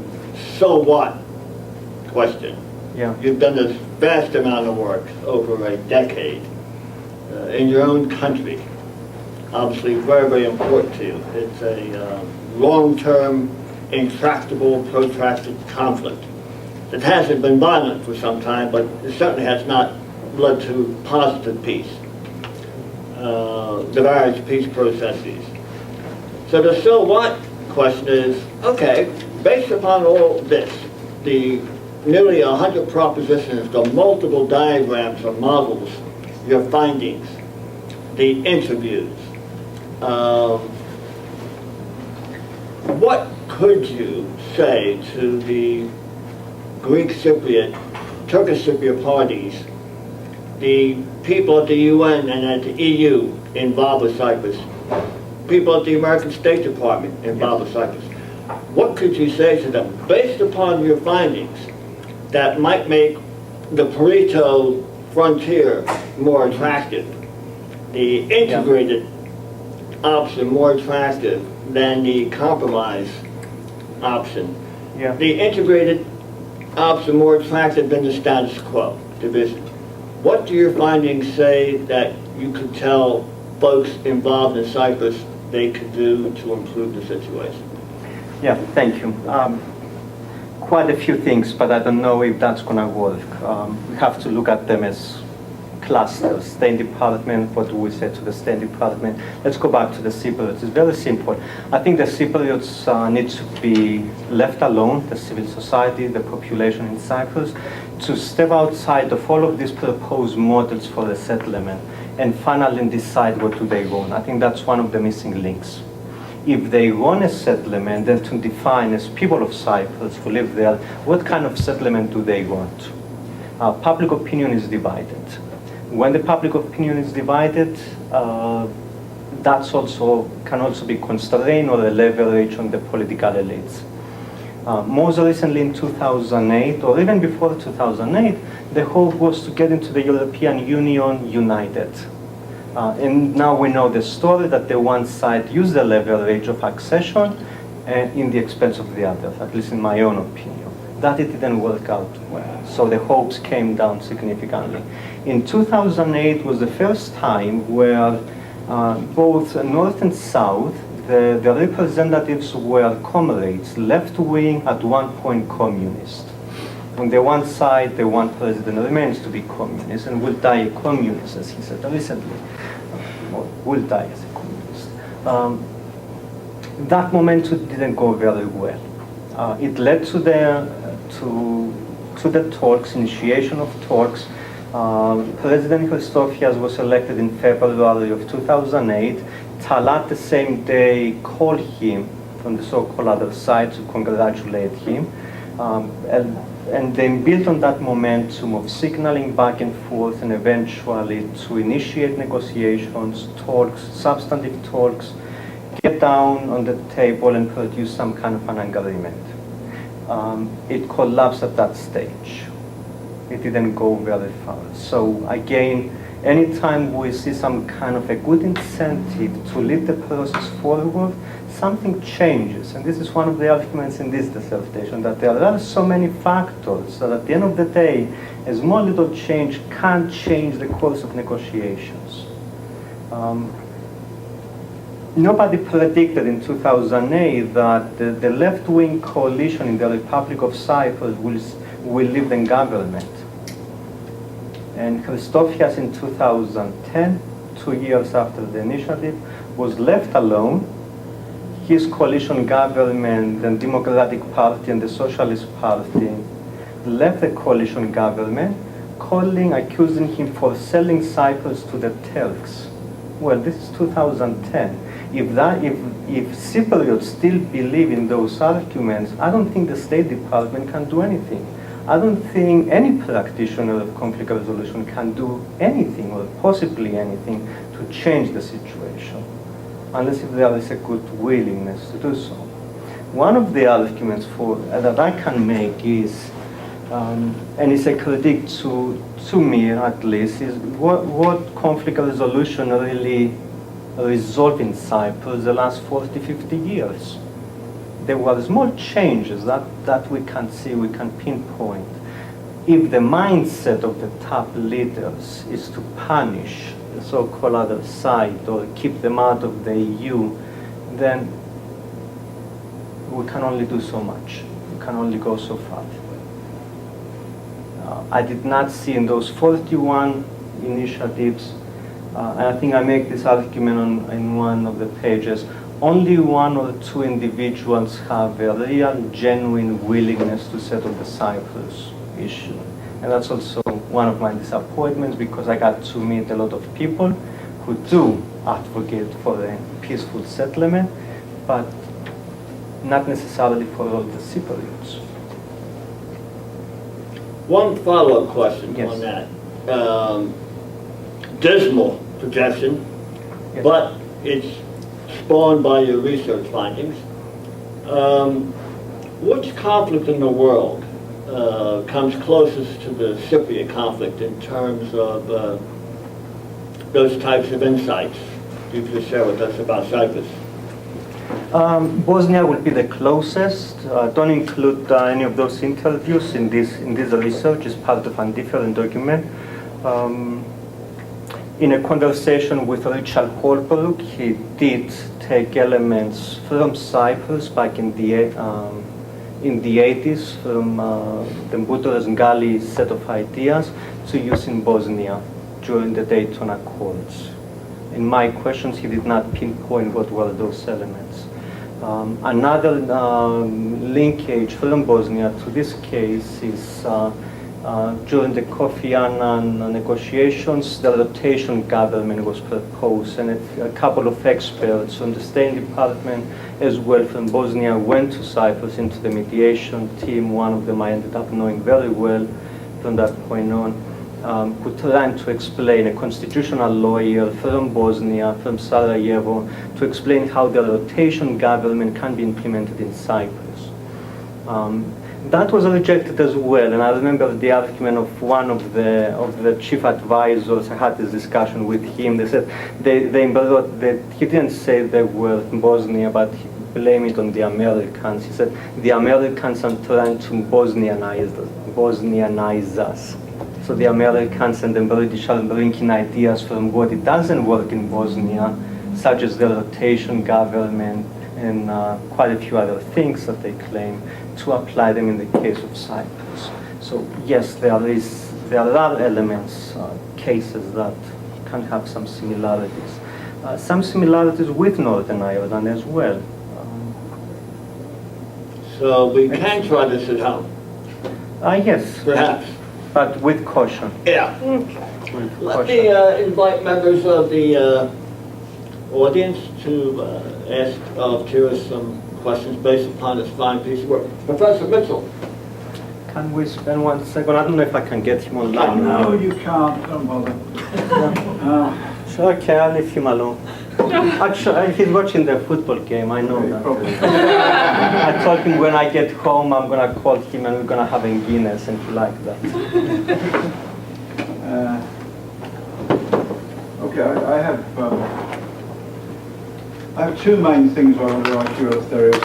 so what question. Yeah. You've done this vast amount of work over a decade in your own country. Obviously very, very important to you. It's a long-term, intractable, protracted conflict that hasn't been violent for some time, but it certainly has not led to positive peace. The various peace processes. So the so what question is, okay, based upon all this, the nearly 100 propositions, the multiple diagrams or models, your findings, the interviews, what could you say to the Greek Cypriot, Turkish Cypriot parties, the people at the UN and at the EU involved with Cyprus, people at the American State Department involved with Cyprus? What could you say to them based upon your findings that might make the Pareto frontier more attractive, the integrated option more attractive than the compromise option, Yeah. the integrated option more attractive than the status quo division? What do your findings say that you could tell folks involved in Cyprus they could do to improve the situation? Yeah, thank you. Quite a few things, but I don't know if that's going to work. We have to look at them as clusters. State Department, what do we say to the State Department? Let's go back to the Cypriots. It's very simple. I think the Cypriots need to be left alone, the civil society, the population in Cyprus, to step outside of all of these proposed models for the settlement and finally decide what do they want. I think that's one of the missing links. If they want a settlement, then to define as people of Cyprus who live there, what kind of settlement do they want? Public opinion is divided. When the public opinion is divided, that's can also be constrained or a leverage on the political elites. Most recently in 2008, or even before 2008, the hope was to get into the European Union united. And now we know the story that the one side used the leverage of accession in the expense of the other, at least in my own opinion. That it didn't work out well. So the hopes came down significantly. In 2008 was the first time where both north and south, the representatives were comrades, left-wing, at one point communist. On the one side, the one president remains to be communist and will die a communist, as he said recently, or will die as a communist. That momentum didn't go very well. It led to the talks, initiation of talks. President Christofias was elected in February of 2008. Talat the same day called him from the so-called other side to congratulate him. And they built on that momentum of signaling back and forth and eventually to initiate negotiations, talks, substantive talks, get down on the table and produce some kind of an agreement. It collapsed at that stage. It didn't go very far. So again, anytime we see some kind of a good incentive to lead the process forward, something changes. And this is one of the arguments in this dissertation, that there are so many factors that at the end of the day, a small little change can't change the course of negotiations. Nobody predicted in 2008 that the left-wing coalition in the Republic of Cyprus will leave the government. And Christofias in 2010, 2 years after the initiative, was left alone. His coalition government, the Democratic Party and the Socialist Party, left the coalition government, accusing him for selling Cyprus to the Turks. Well, this is 2010. If Cypriots still believe in those arguments, I don't think the State Department can do anything. I don't think any practitioner of conflict resolution can do anything, or possibly anything, to change the situation, unless if there is a good willingness to do so. One of the arguments that I can make is, and it's a critique to me at least, is what conflict resolution really resolved in Cyprus the last 40, 50 years. There were small changes that we can see, we can pinpoint. If the mindset of the top leaders is to punish the so-called other side or keep them out of the EU, then we can only do so much. We can only go so far. I did not see in those 41 initiatives, and I think I make this argument in one of the pages, only 1 or 2 individuals have a real, genuine willingness to settle the Cyprus issue. And that's also one of my disappointments, because I got to meet a lot of people who do advocate for a peaceful settlement, but not necessarily for all the Cypriots. One follow-up question Yes. on that. Dismal projection, Yes. but it's spawned by your research findings. Which conflict in the world comes closest to the Cypriot conflict in terms of those types of insights you could share with us about Cyprus? Bosnia will be the closest. Don't include any of those interviews in this research. It's part of a different document. In a conversation with Richard Holbrook, he did take elements from Cyprus back in the 80s, from the Butoras Ngali set of ideas, to use in Bosnia during the Dayton Accords. In my questions, he did not pinpoint what were those elements. Another linkage from Bosnia to this case is during the Kofi Annan negotiations, the rotation government was proposed, and a couple of experts from the State Department as well from Bosnia went to Cyprus into the mediation team. One of them I ended up knowing very well from that point on, who tried to explain, a constitutional lawyer from Bosnia, from Sarajevo, to explain how the rotation government can be implemented in Cyprus. That was rejected as well, and I remember the argument of one of the chief advisors. I had this discussion with him. They said he didn't say they were in Bosnia, but he blamed it on the Americans. He said the Americans are trying to Bosnianize us. So the Americans and the British are bringing ideas from what it doesn't work in Bosnia, such as the rotation government and quite a few other things that they claim, to apply them in the case of Cyprus. So yes, there are elements, cases that can have some similarities. Some similarities with Northern Ireland as well. So we can try this at home, Yes, perhaps. but with caution. Yeah. With Let me caution. invite members of the audience to ask Kira some questions based upon this fine piece of work. Professor Mitchell. Can we spend 1 second? I don't know if I can get him online. No, you can't. Don't bother. Sure, okay, I'll leave him alone. Actually, he's watching the football game, I know that. Probably. I told him when I get home, I'm going to call him and we're going to have a Guinness, and he liked that. Okay, I have two main things I want to ask you if there is.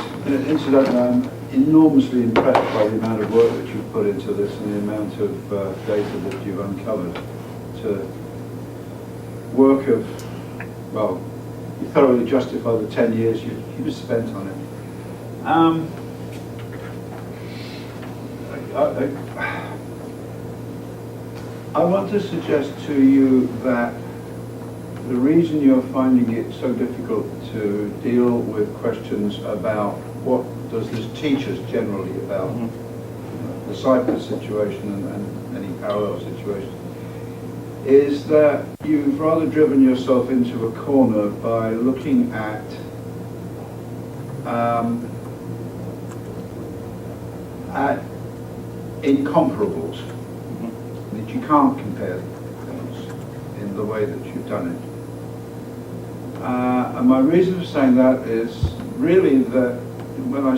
Incidentally, I'm enormously impressed by the amount of work that you've put into this and the amount of data that you've uncovered. To work of, well, you thoroughly justify the 10 years you've spent on it. I want to suggest to you that the reason you're finding it so difficult to deal with questions about what does this teach us generally about the Cyprus situation and any parallel situations is that you've rather driven yourself into a corner by looking at incomparables, that you can't compare things in the way that you've done it. And my reason for saying that is really that when I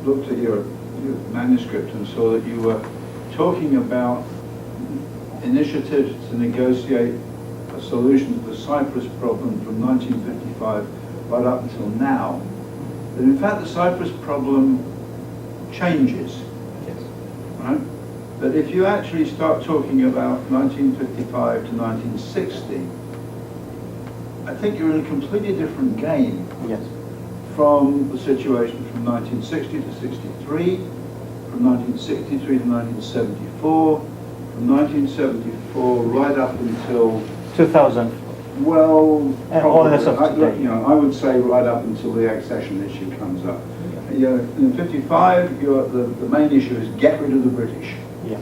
looked at your manuscript and saw that you were talking about initiatives to negotiate a solution to the Cyprus problem from 1955 right up until now, that in fact the Cyprus problem changes. Yes. Right? That if you actually start talking about 1955 to 1960, I think you're in a completely different game Yes. from the situation from 1960 to 63, from 1963 to 1974, from 1974 right up until 2000. well, And all the rest of today. I would say right up until the accession issue comes up. In 55, the main issue is get rid of the British. Yeah.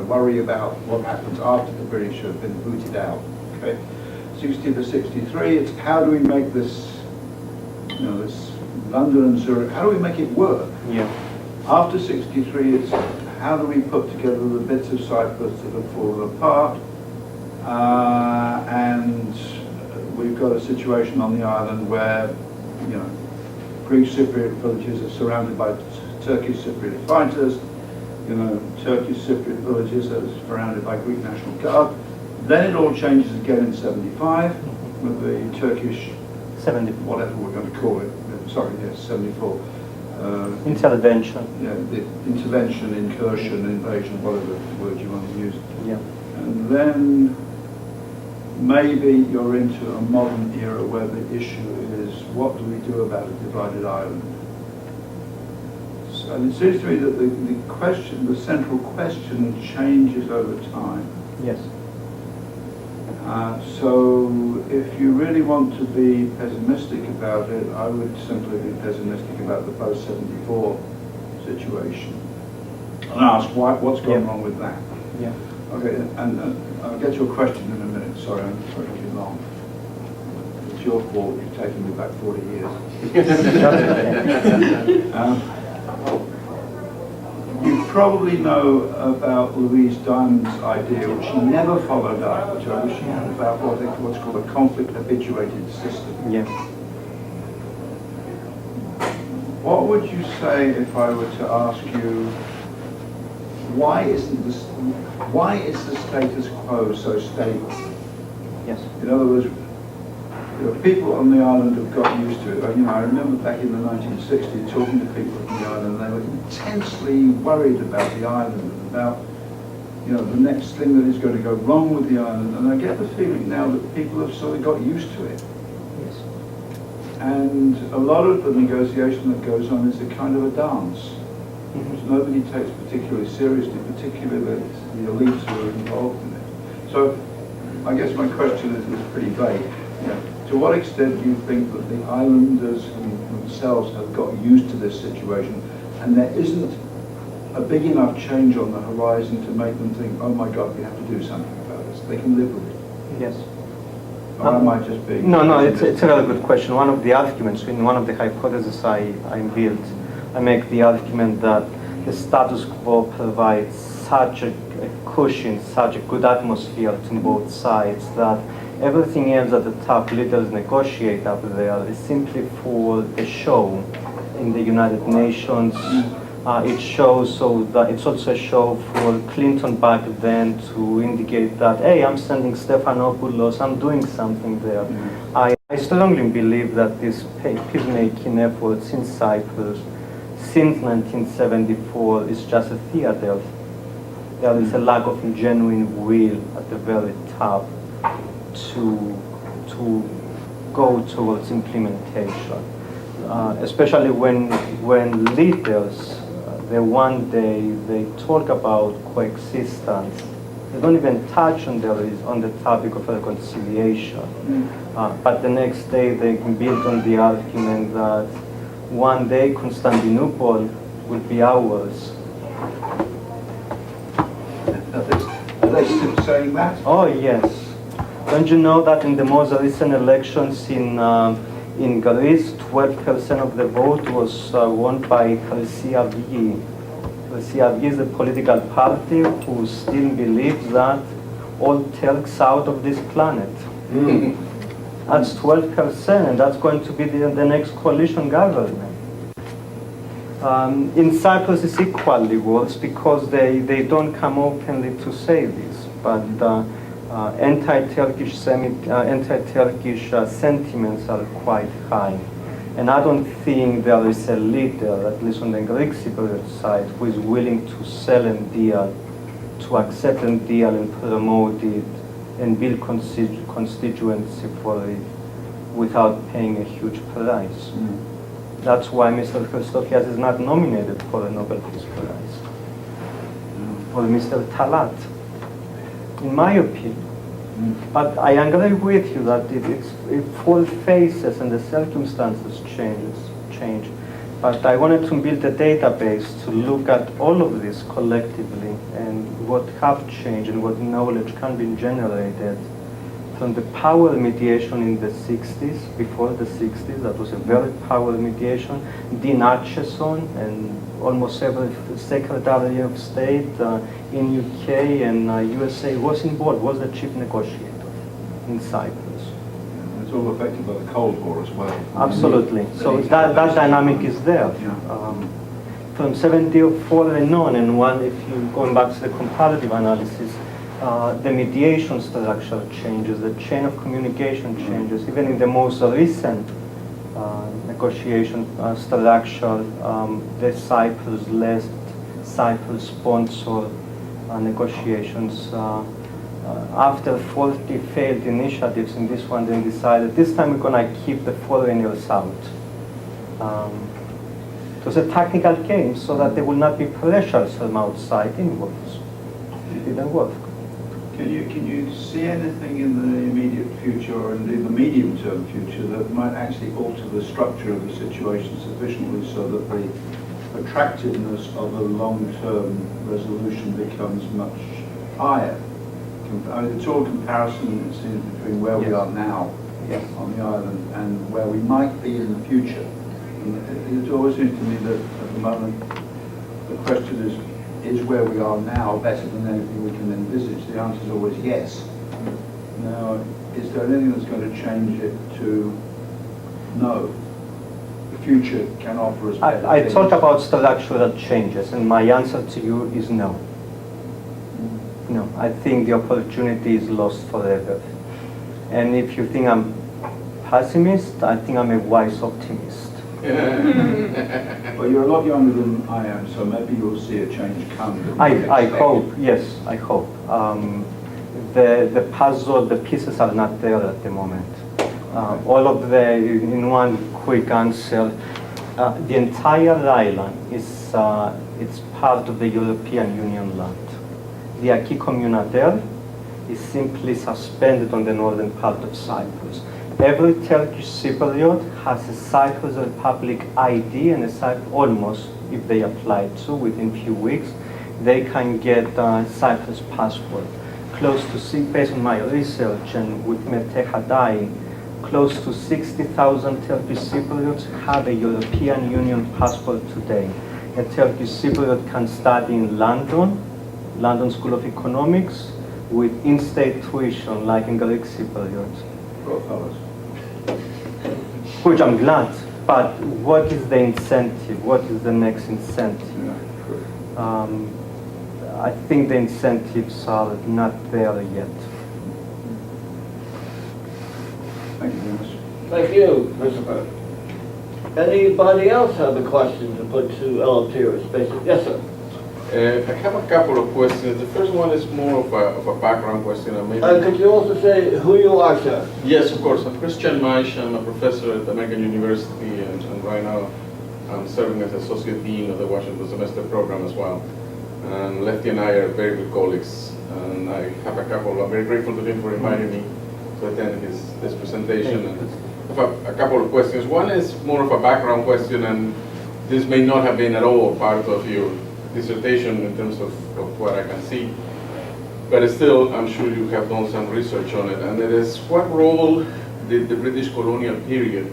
Worry about what happens after the British have been booted out. Okay, 60 to 63, it's how do we make this, this London and Zurich, how do we make it work? Yeah. After 63, it's how do we put together the bits of Cyprus that have fallen apart, and we've got a situation on the island where, Greek Cypriot villages are surrounded by Turkish Cypriot fighters, Turkish Cypriot villages are surrounded by Greek National Guard. Then it all changes again in 75 with the Turkish, 74. whatever we're going to call it, 74. Intervention. The intervention, incursion, invasion, whatever word you want to use. Yeah. And then maybe you're into a modern era where the issue is what do we do about a divided island? So, and it seems to me that the central question changes over time. Yes. So if you really want to be pessimistic about it, I would simply be pessimistic about the post-74 situation and ask what's going wrong with that. Yeah. Okay, and I'll get your question in a minute. Sorry, I'm taking too long. It's your fault. You've taken me back 40 years. You probably know about Louise Diamond's idea, which she never followed up, which I wish she had, about what's called a conflict-habituated system. Yeah. What would you say if I were to ask you, why is the status quo so stable? Yes. In other words, people on the island have got used to it. I remember back in the 1960s talking to people on the island, and they were intensely worried about the island, and about you know, the next thing that is going to go wrong with the island. And I get the feeling now that people have sort of got used to it. Yes. And a lot of the negotiation that goes on is a kind of a dance, which nobody takes particularly seriously, particularly the elites who are involved in it. So I guess my question is pretty vague. You know, to what extent do you think that the islanders themselves have got used to this situation and there isn't a big enough change on the horizon to make them think, oh my God, we have to do something about this? They can live with it. Yes. Or am I just being... No, it's a very good question. One of the arguments, in one of the hypotheses I built, I make the argument that the status quo provides such a cushion, such a good atmosphere to both sides that everything else that the top leaders negotiate up there is simply for the show in the United Nations. It shows so that it's also a show for Clinton back then to indicate that, hey, I'm sending Stephanopoulos, I'm doing something there. I strongly believe that this peacemaking efforts in Cyprus since 1974 is just a theater. There is a lack of genuine will at the very top to go towards implementation, especially when leaders, they talk about coexistence. They don't even touch on the topic of reconciliation. But the next day they build on the argument that one day Constantinople will be ours. Are they still saying that? Oh yes. Don't you know that in the most recent elections in Greece, 12% of the vote was won by Chrysiavi. Chrysiavi is a political party who still believes that all Turks out of this planet. That's 12%, and that's going to be the next coalition government. In Cyprus it's equally worse because they don't come openly to say this, but anti-Turkish sentiments are quite high. And I don't think there is a leader, at least on the Greek Cypriot side, who is willing to sell and deal, to accept and deal and promote it and build constituency for it without paying a huge price. That's why Mr. Christofias is not nominated for the Nobel Peace Prize. Or Mr. Talat, in my opinion. But I agree with you that it full faces and the circumstances change. But I wanted to build a database to look at all of this collectively and what have changed and what knowledge can be generated from the power mediation in the 60s, before the 60s, that was a very power mediation. Dean Acheson and almost every Secretary of State in UK and USA was involved, was the chief negotiator in Cyprus. It's all affected by the Cold War as well. Absolutely. So that dynamic is there. From 74 and on, and one, if you going back to the comparative analysis, the mediation structure changes, the chain of communication changes. Even in the most recent negotiation structure, the Cyprus-led, Cyprus-sponsored negotiations. After 40 failed initiatives in this one, they decided this time we're going to keep the foreigners out. It was a technical game so that there will not be pressures from outside inwards. It didn't work. Can you see anything in the immediate future or indeed the medium-term future that might actually alter the structure of the situation sufficiently so that the attractiveness of a long-term resolution becomes much higher? I mean, it's all comparison, it seems, between where we are now on the island and where we might be in the future. And it always seems to me that at the moment the question is where we are now better than anything we can envisage? The answer is always yes. Now, is there anything that's going to change it to no? The future can offer us better I things. thought about structural changes, and my answer to you is no. No, I think the opportunity is lost forever. And if you think I'm pessimist, I think I'm a wise optimist. Well, you're a lot younger than I am, so maybe you'll see a change come. I hope, yes, I hope. The puzzle, the pieces are not there at the moment. All of the, in one quick answer, the entire island is it's part of the European Union land. The acquis communautaire is simply suspended on the northern part of Cyprus. Every Turkish Cypriot has a Cyprus Republic ID and almost, if they apply to, within few weeks, they can get a Cyprus passport. Close to, based on my research and with Mete Hadai, close to 60,000 Turkish Cypriots have a European Union passport today. A Turkish Cypriot can study in London School of Economics, with in-state tuition like in Greek Cypriot. Well, fellas. Which I'm glad, but what is the incentive? What is the next incentive? Yeah, good. I think the incentives are not there yet. Thank you very much. Thank you, Christopher. Anybody else have a question to put to Eleftherios? Yes, sir. I have a couple of questions. The first one is more of a background question. Could you also say who you are, sir? Yes, of course. I'm Christian Maish. I'm a professor at American University, and right now I'm serving as Associate Dean of the Washington Semester Program as well. And Lefty and I are very good colleagues, and I have a couple. I'm very grateful to him for inviting me to attend this presentation. And I have a couple of questions. One is more of a background question, and this may not have been at all part of your dissertation in terms of what I can see, but still I'm sure you have done some research on it, and it is what role did the British colonial period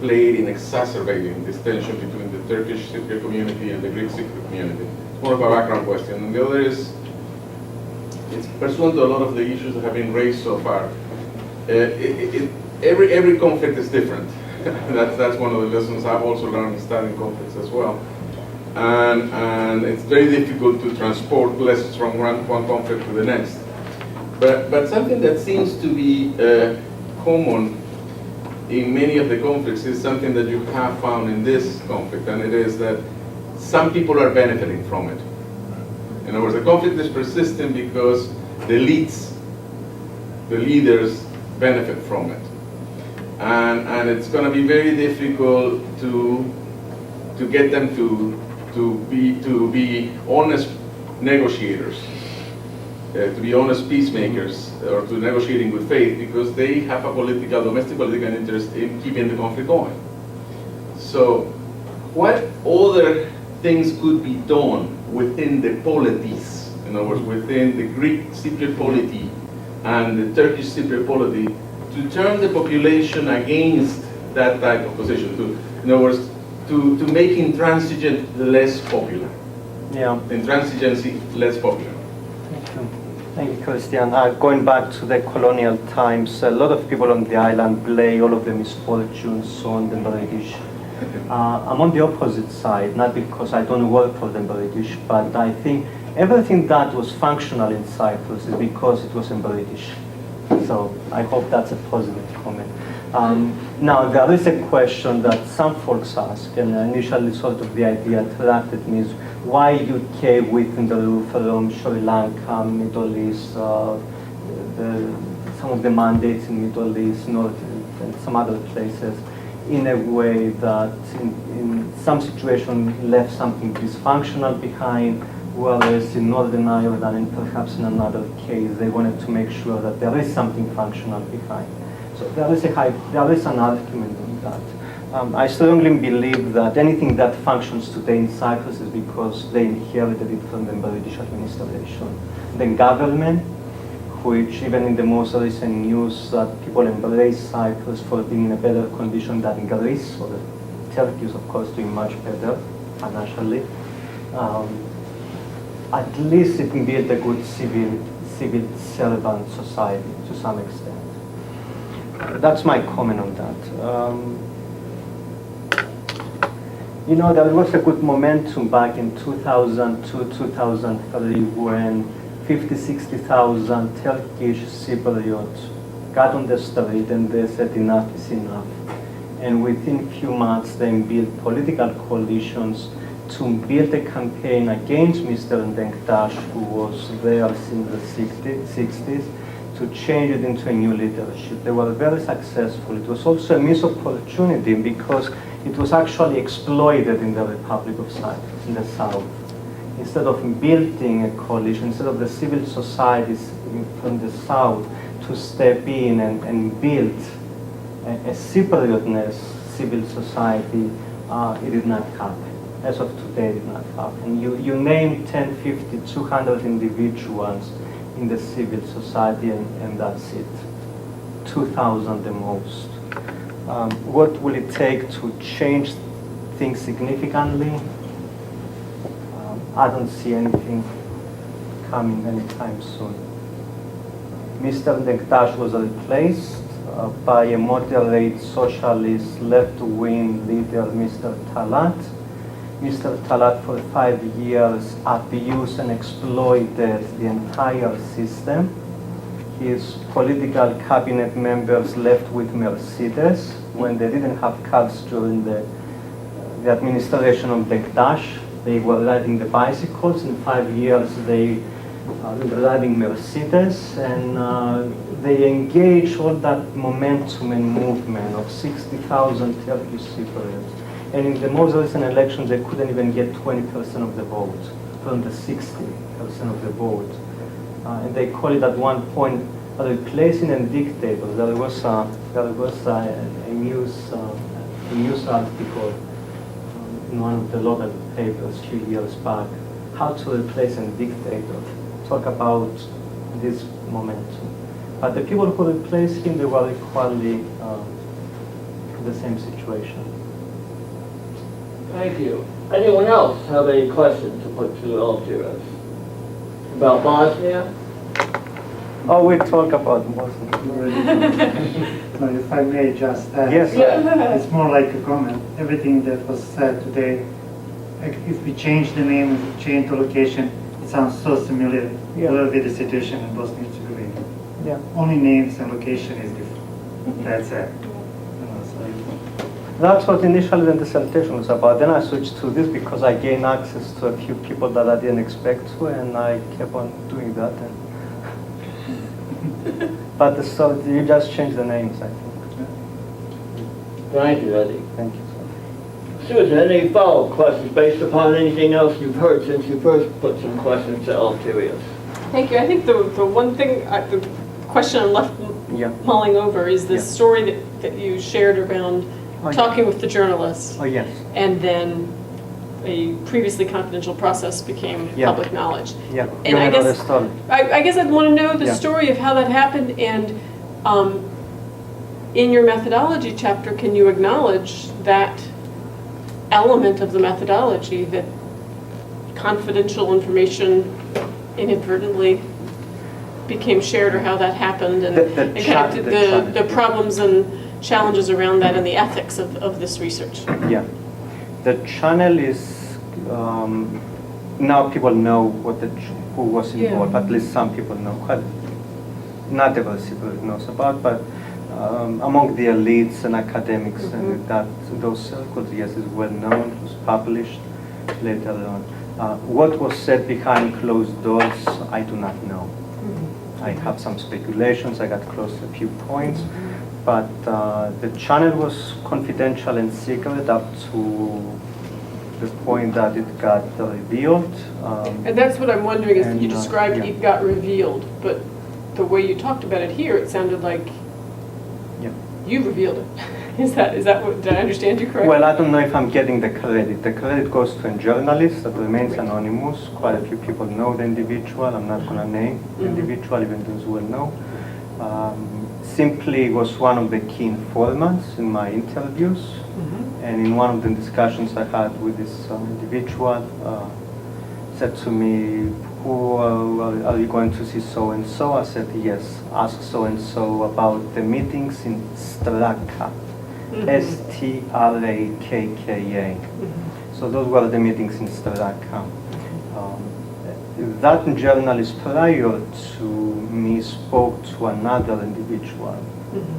play in exacerbating this tension between the Turkish Cypriot community and the Greek Cypriot community? It's more of a background question. And the other is, it's pursuant to a lot of the issues that have been raised so far. Every conflict is different. That's one of the lessons I've also learned studying conflicts as well. And it's very difficult to transport lessons from one conflict to the next. But something that seems to be common in many of the conflicts is something that you have found in this conflict, and it is that some people are benefiting from it. In other words, the conflict is persistent because the elites, the leaders, benefit from it. And it's going to be very difficult to get them to be honest negotiators, to be honest peacemakers, or to negotiate in good faith, because they have a domestic political interest in keeping the conflict going. So, what other things could be done within the polities, in other words, within the Greek Cypriot polity and the Turkish Cypriot polity, to turn the population against that type of position? In other words, to make intransigent less popular. Yeah. Intransigency less popular. Thank you, Christian. Going back to the colonial times, a lot of people on the island blame all of the misfortunes on the British. I'm on the opposite side, not because I don't work for the British, but I think everything that was functional in Cyprus is because it was in British. So I hope that's a positive comment. Now, there is a question that some folks ask, and initially sort of the idea attracted me, is why UK within the rule from Sri Lanka, Middle East, some of the mandates in Middle East, North, and some other places, in a way that in some situation left something dysfunctional behind, whereas in Northern Ireland and perhaps in another case, they wanted to make sure that there is something functional behind. So there is an argument on that. I strongly believe that anything that functions today in Cyprus is because they inherited it from the British administration. The government, which even in the most recent news that people embrace Cyprus for being in a better condition than Greece, or Turkey is of course doing much better financially. At least it can build a good civil servant society to some extent. That's my comment on that. You know, there was a good momentum back in 2002, 2003 when 50,000-60,000 Turkish Cypriots got on the street and they said enough is enough. And within few months, they built political coalitions to build a campaign against Mr. Denktash, who was there since the 60s, to change it into a new leadership. They were very successful. It was also a missed opportunity because it was actually exploited in the Republic of Cyprus, in the south. Instead of building a coalition, instead of the civil societies from the south to step in and build a Cyprioteness civil society, it did not happen. As of today, it did not happen. You name 10, 50, 200 individuals in the civil society, and that's it. 2,000 the most. What will it take to change things significantly? I don't see anything coming anytime soon. Mr. Denktash was replaced by a moderate socialist left-wing leader, Mr. Talat. Mr. Talat for 5 years abused and exploited the entire system. His political cabinet members left with Mercedes when they didn't have cars during the administration of Denktash. They were riding the bicycles. In 5 years, they were riding Mercedes, and they engaged all that momentum and movement of 60,000 Turkish Cypriots. And in the most recent elections, they couldn't even get 20% of the vote from the 60% of the vote. And they call it at one point replacing a dictator. There was a news article in one of the local papers a few years back, how to replace a dictator. Talk about this momentum. But the people who replaced him, they were equally in the same situation. Thank you. Anyone else have a question to put to Altiras? About Bosnia? Oh, we talk about Bosnia. No, if I may just add. Yes. It's more like a comment. Everything that was said today, like if we change the name, change the location, it sounds so similar. Yeah. Will be the situation in Bosnia and Herzegovina. Yeah. Only names and location is different. That's it. That's what initially the dissertation was about. Then I switched to this because I gained access to a few people that I didn't expect to, and I kept on doing that. But so you just changed the names, I think. Thank you, Eddie. Thank you. Susan, any follow-up questions based upon anything else you've heard since you first put some questions to Altiras? Thank you. I think the one thing, the question I'm left Yeah. mulling over is the Yeah. story that you shared around talking with the journalists, Oh, yes. and then a previously confidential process became Yeah. public knowledge. Yeah. And You I know the guess story. I guess I'd want to know the Yeah. story of how that happened, and in your methodology chapter, can you acknowledge that element of the methodology, that confidential information inadvertently became shared, or how that happened, and, and kind of the problems and challenges around that, and the ethics of this research? Yeah. The channel is, now people know who was involved, Yeah. at least some people know. Not every Cypriot knows about, but among the elites and academics, and those circles, yes, is well known. It was published later on. What was said behind closed doors, I do not know. I have some speculations. I got close to a few points, but the channel was confidential and secret up to the point that it got revealed. And that's what I'm wondering, is that you and, described yeah. it got revealed, but the way you talked about it here, it sounded like Yeah. you revealed it. Is that what, did I understand you correctly? Well, I don't know if I'm getting the credit. The credit goes to a journalist that remains anonymous. Quite a few people know the individual. I'm not going to name the individual, even those who will know. Simply was one of the key informants in my interviews. And in one of the discussions I had with this individual, said to me, are you going to see so-and-so? I said, yes, ask so-and-so about the meetings in Straka, Strakka. So those were the meetings in Straka. That journalist prior to me spoke to another individual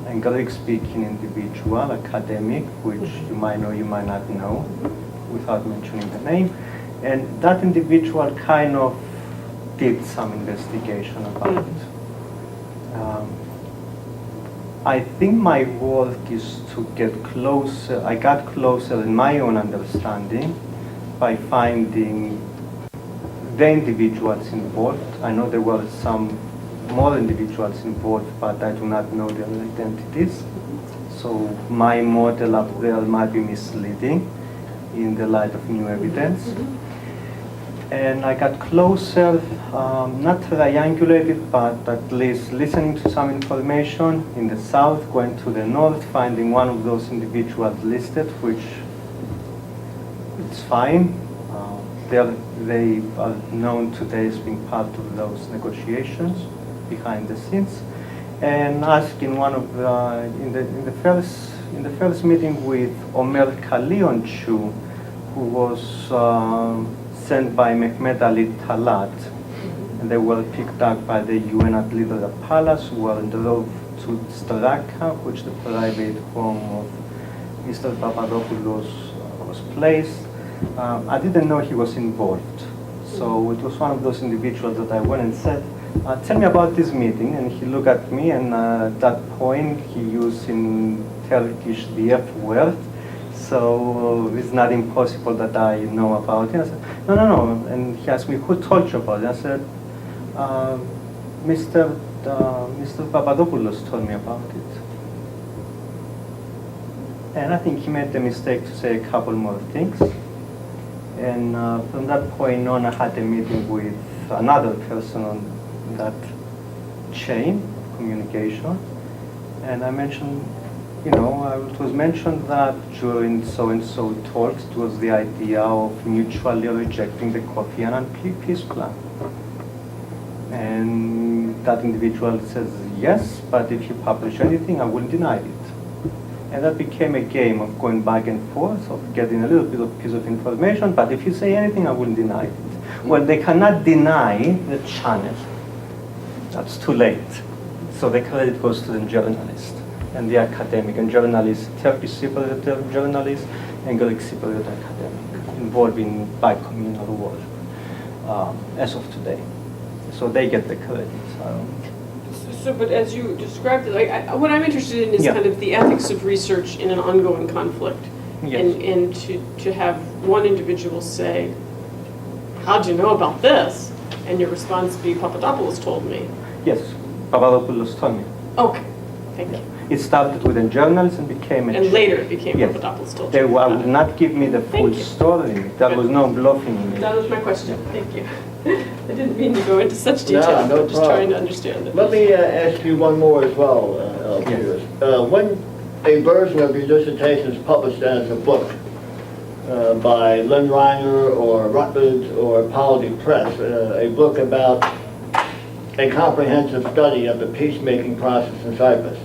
and Greek-speaking individual, academic, which you might know, you might not know, without mentioning the name. And that individual kind of did some investigation about it. I think my work is to get closer. I got closer in my own understanding by finding the individuals involved. I know there were some more individuals involved, but I do not know their identities. So my model up there might be misleading in the light of new evidence. And I got closer, not triangulated, but at least listening to some information in the south, going to the north, finding one of those individuals listed, which is fine. They are known today as being part of those negotiations behind the scenes. And asking one of in the first meeting with Omer Kalionchu, who was sent by Mehmet Ali Talat, and they were picked up by the UN at Lidera Palace, who were on the road to Straka, which the private home of Mr. Papadopoulos was placed. I didn't know he was involved. So it was one of those individuals that I went and said, tell me about this meeting. And he looked at me, and at that point he used in Turkish the F word. So it's not impossible that I know about it. I said, no. And he asked me, who told you about it? I said, Mr. Papadopoulos told me about it. And I think he made the mistake to say a couple more things. And from that point on, I had a meeting with another person on that chain of communication. And I mentioned, it was mentioned that during so-and-so talks, it was the idea of mutually rejecting the Kofi Annan peace plan. And that individual says, yes, but if you publish anything, I will deny it. And that became a game of going back and forth, of getting a little bit of piece of information, but if you say anything, I will deny it. Well, they cannot deny the channel. That's too late. So the credit goes to the journalist and the academic, and journalists, Turkish Cypriot journalists and Greek Cypriot academic, involved in bi-communal work as of today. So they get the credit. So, but as you described it, what I'm interested in is kind of the ethics of research in an ongoing conflict. Yes. And to have one individual say, how'd you know about this? And your response be, Papadopoulos told me. Yes, Papadopoulos told me. Okay, thank you. It started with a journalist and became a And later it became Papadopoulos told They you. would not give me the full Thank you. story. There was no bluffing in it. That was my question, thank you. I didn't mean to go into such detail, No but just problem. trying to understand it. Let me ask you one more as well, Piers. When a version of your dissertation is published as a book by Lynn Reiner or Rutledge or Polity Press, a book about a comprehensive study of the peacemaking process in Cyprus,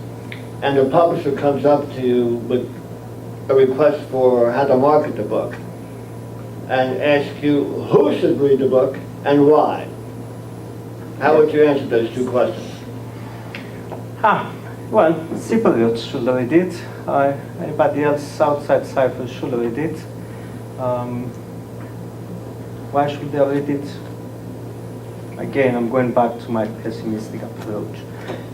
and the publisher comes up to you with a request for how to market the book, and asks you who should read the book and why, how would you answer those two questions? Well, Cypriots should read it. Anybody else outside Cyprus should read it. Why should they read it? Again, I'm going back to my pessimistic approach.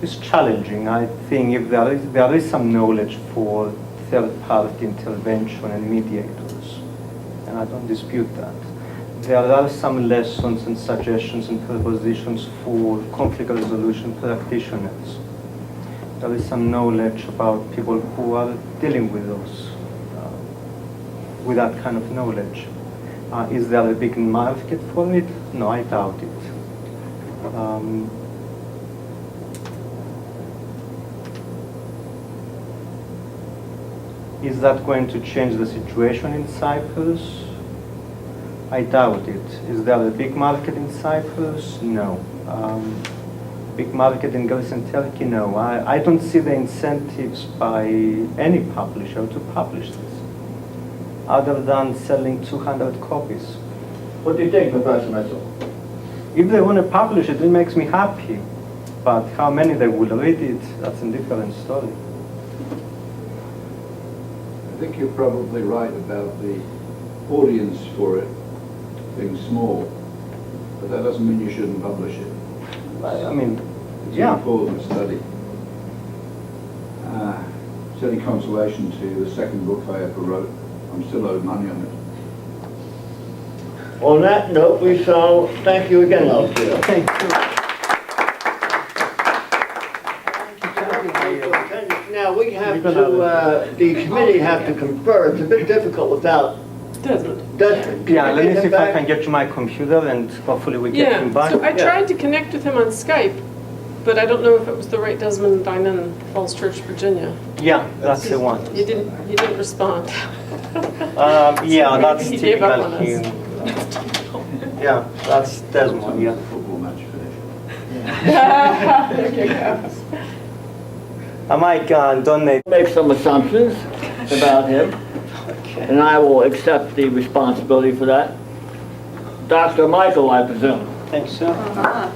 It's challenging. I think if there is some knowledge for third-party intervention and mediators, and I don't dispute that. There are some lessons and suggestions and propositions for conflict resolution practitioners. There is some knowledge about people who are dealing with those, with that kind of knowledge. Is there a big market for it? No, I doubt it. Is that going to change the situation in Cyprus? I doubt it. Is there a big market in Cyprus? No. Big market in Greece and Turkey? No. I don't see the incentives by any publisher to publish this, other than selling 200 copies. What do you think, Professor Mitchell? If they want to publish it, it makes me happy. But how many they will read it, that's a different story. I think you're probably right about the audience for it being small, but that doesn't mean you shouldn't publish it. I mean, It's yeah. an important study. It's any consolation to you, the second book I ever wrote, I'm still owed money on it. On that note, we shall thank you again, Alfredo. Thank you. Now, we have to, the committee have to confer. It's a bit difficult without Desmond. Desmond. Yeah, let me see if I back? can get to my computer and hopefully we get him Yeah, back. so I tried to connect with him on Skype, but I don't know if it was the right Desmond Dinan, Falls Church, Virginia. Yeah, that's the one. He didn't respond. Yeah, So that's maybe he gave up typical on us. him. Yeah, that's Desmond, yeah. Football match finished. There you go. I might donate. Make some assumptions about him, and I will accept the responsibility for that. Dr. Michael, I presume. Thanks, sir.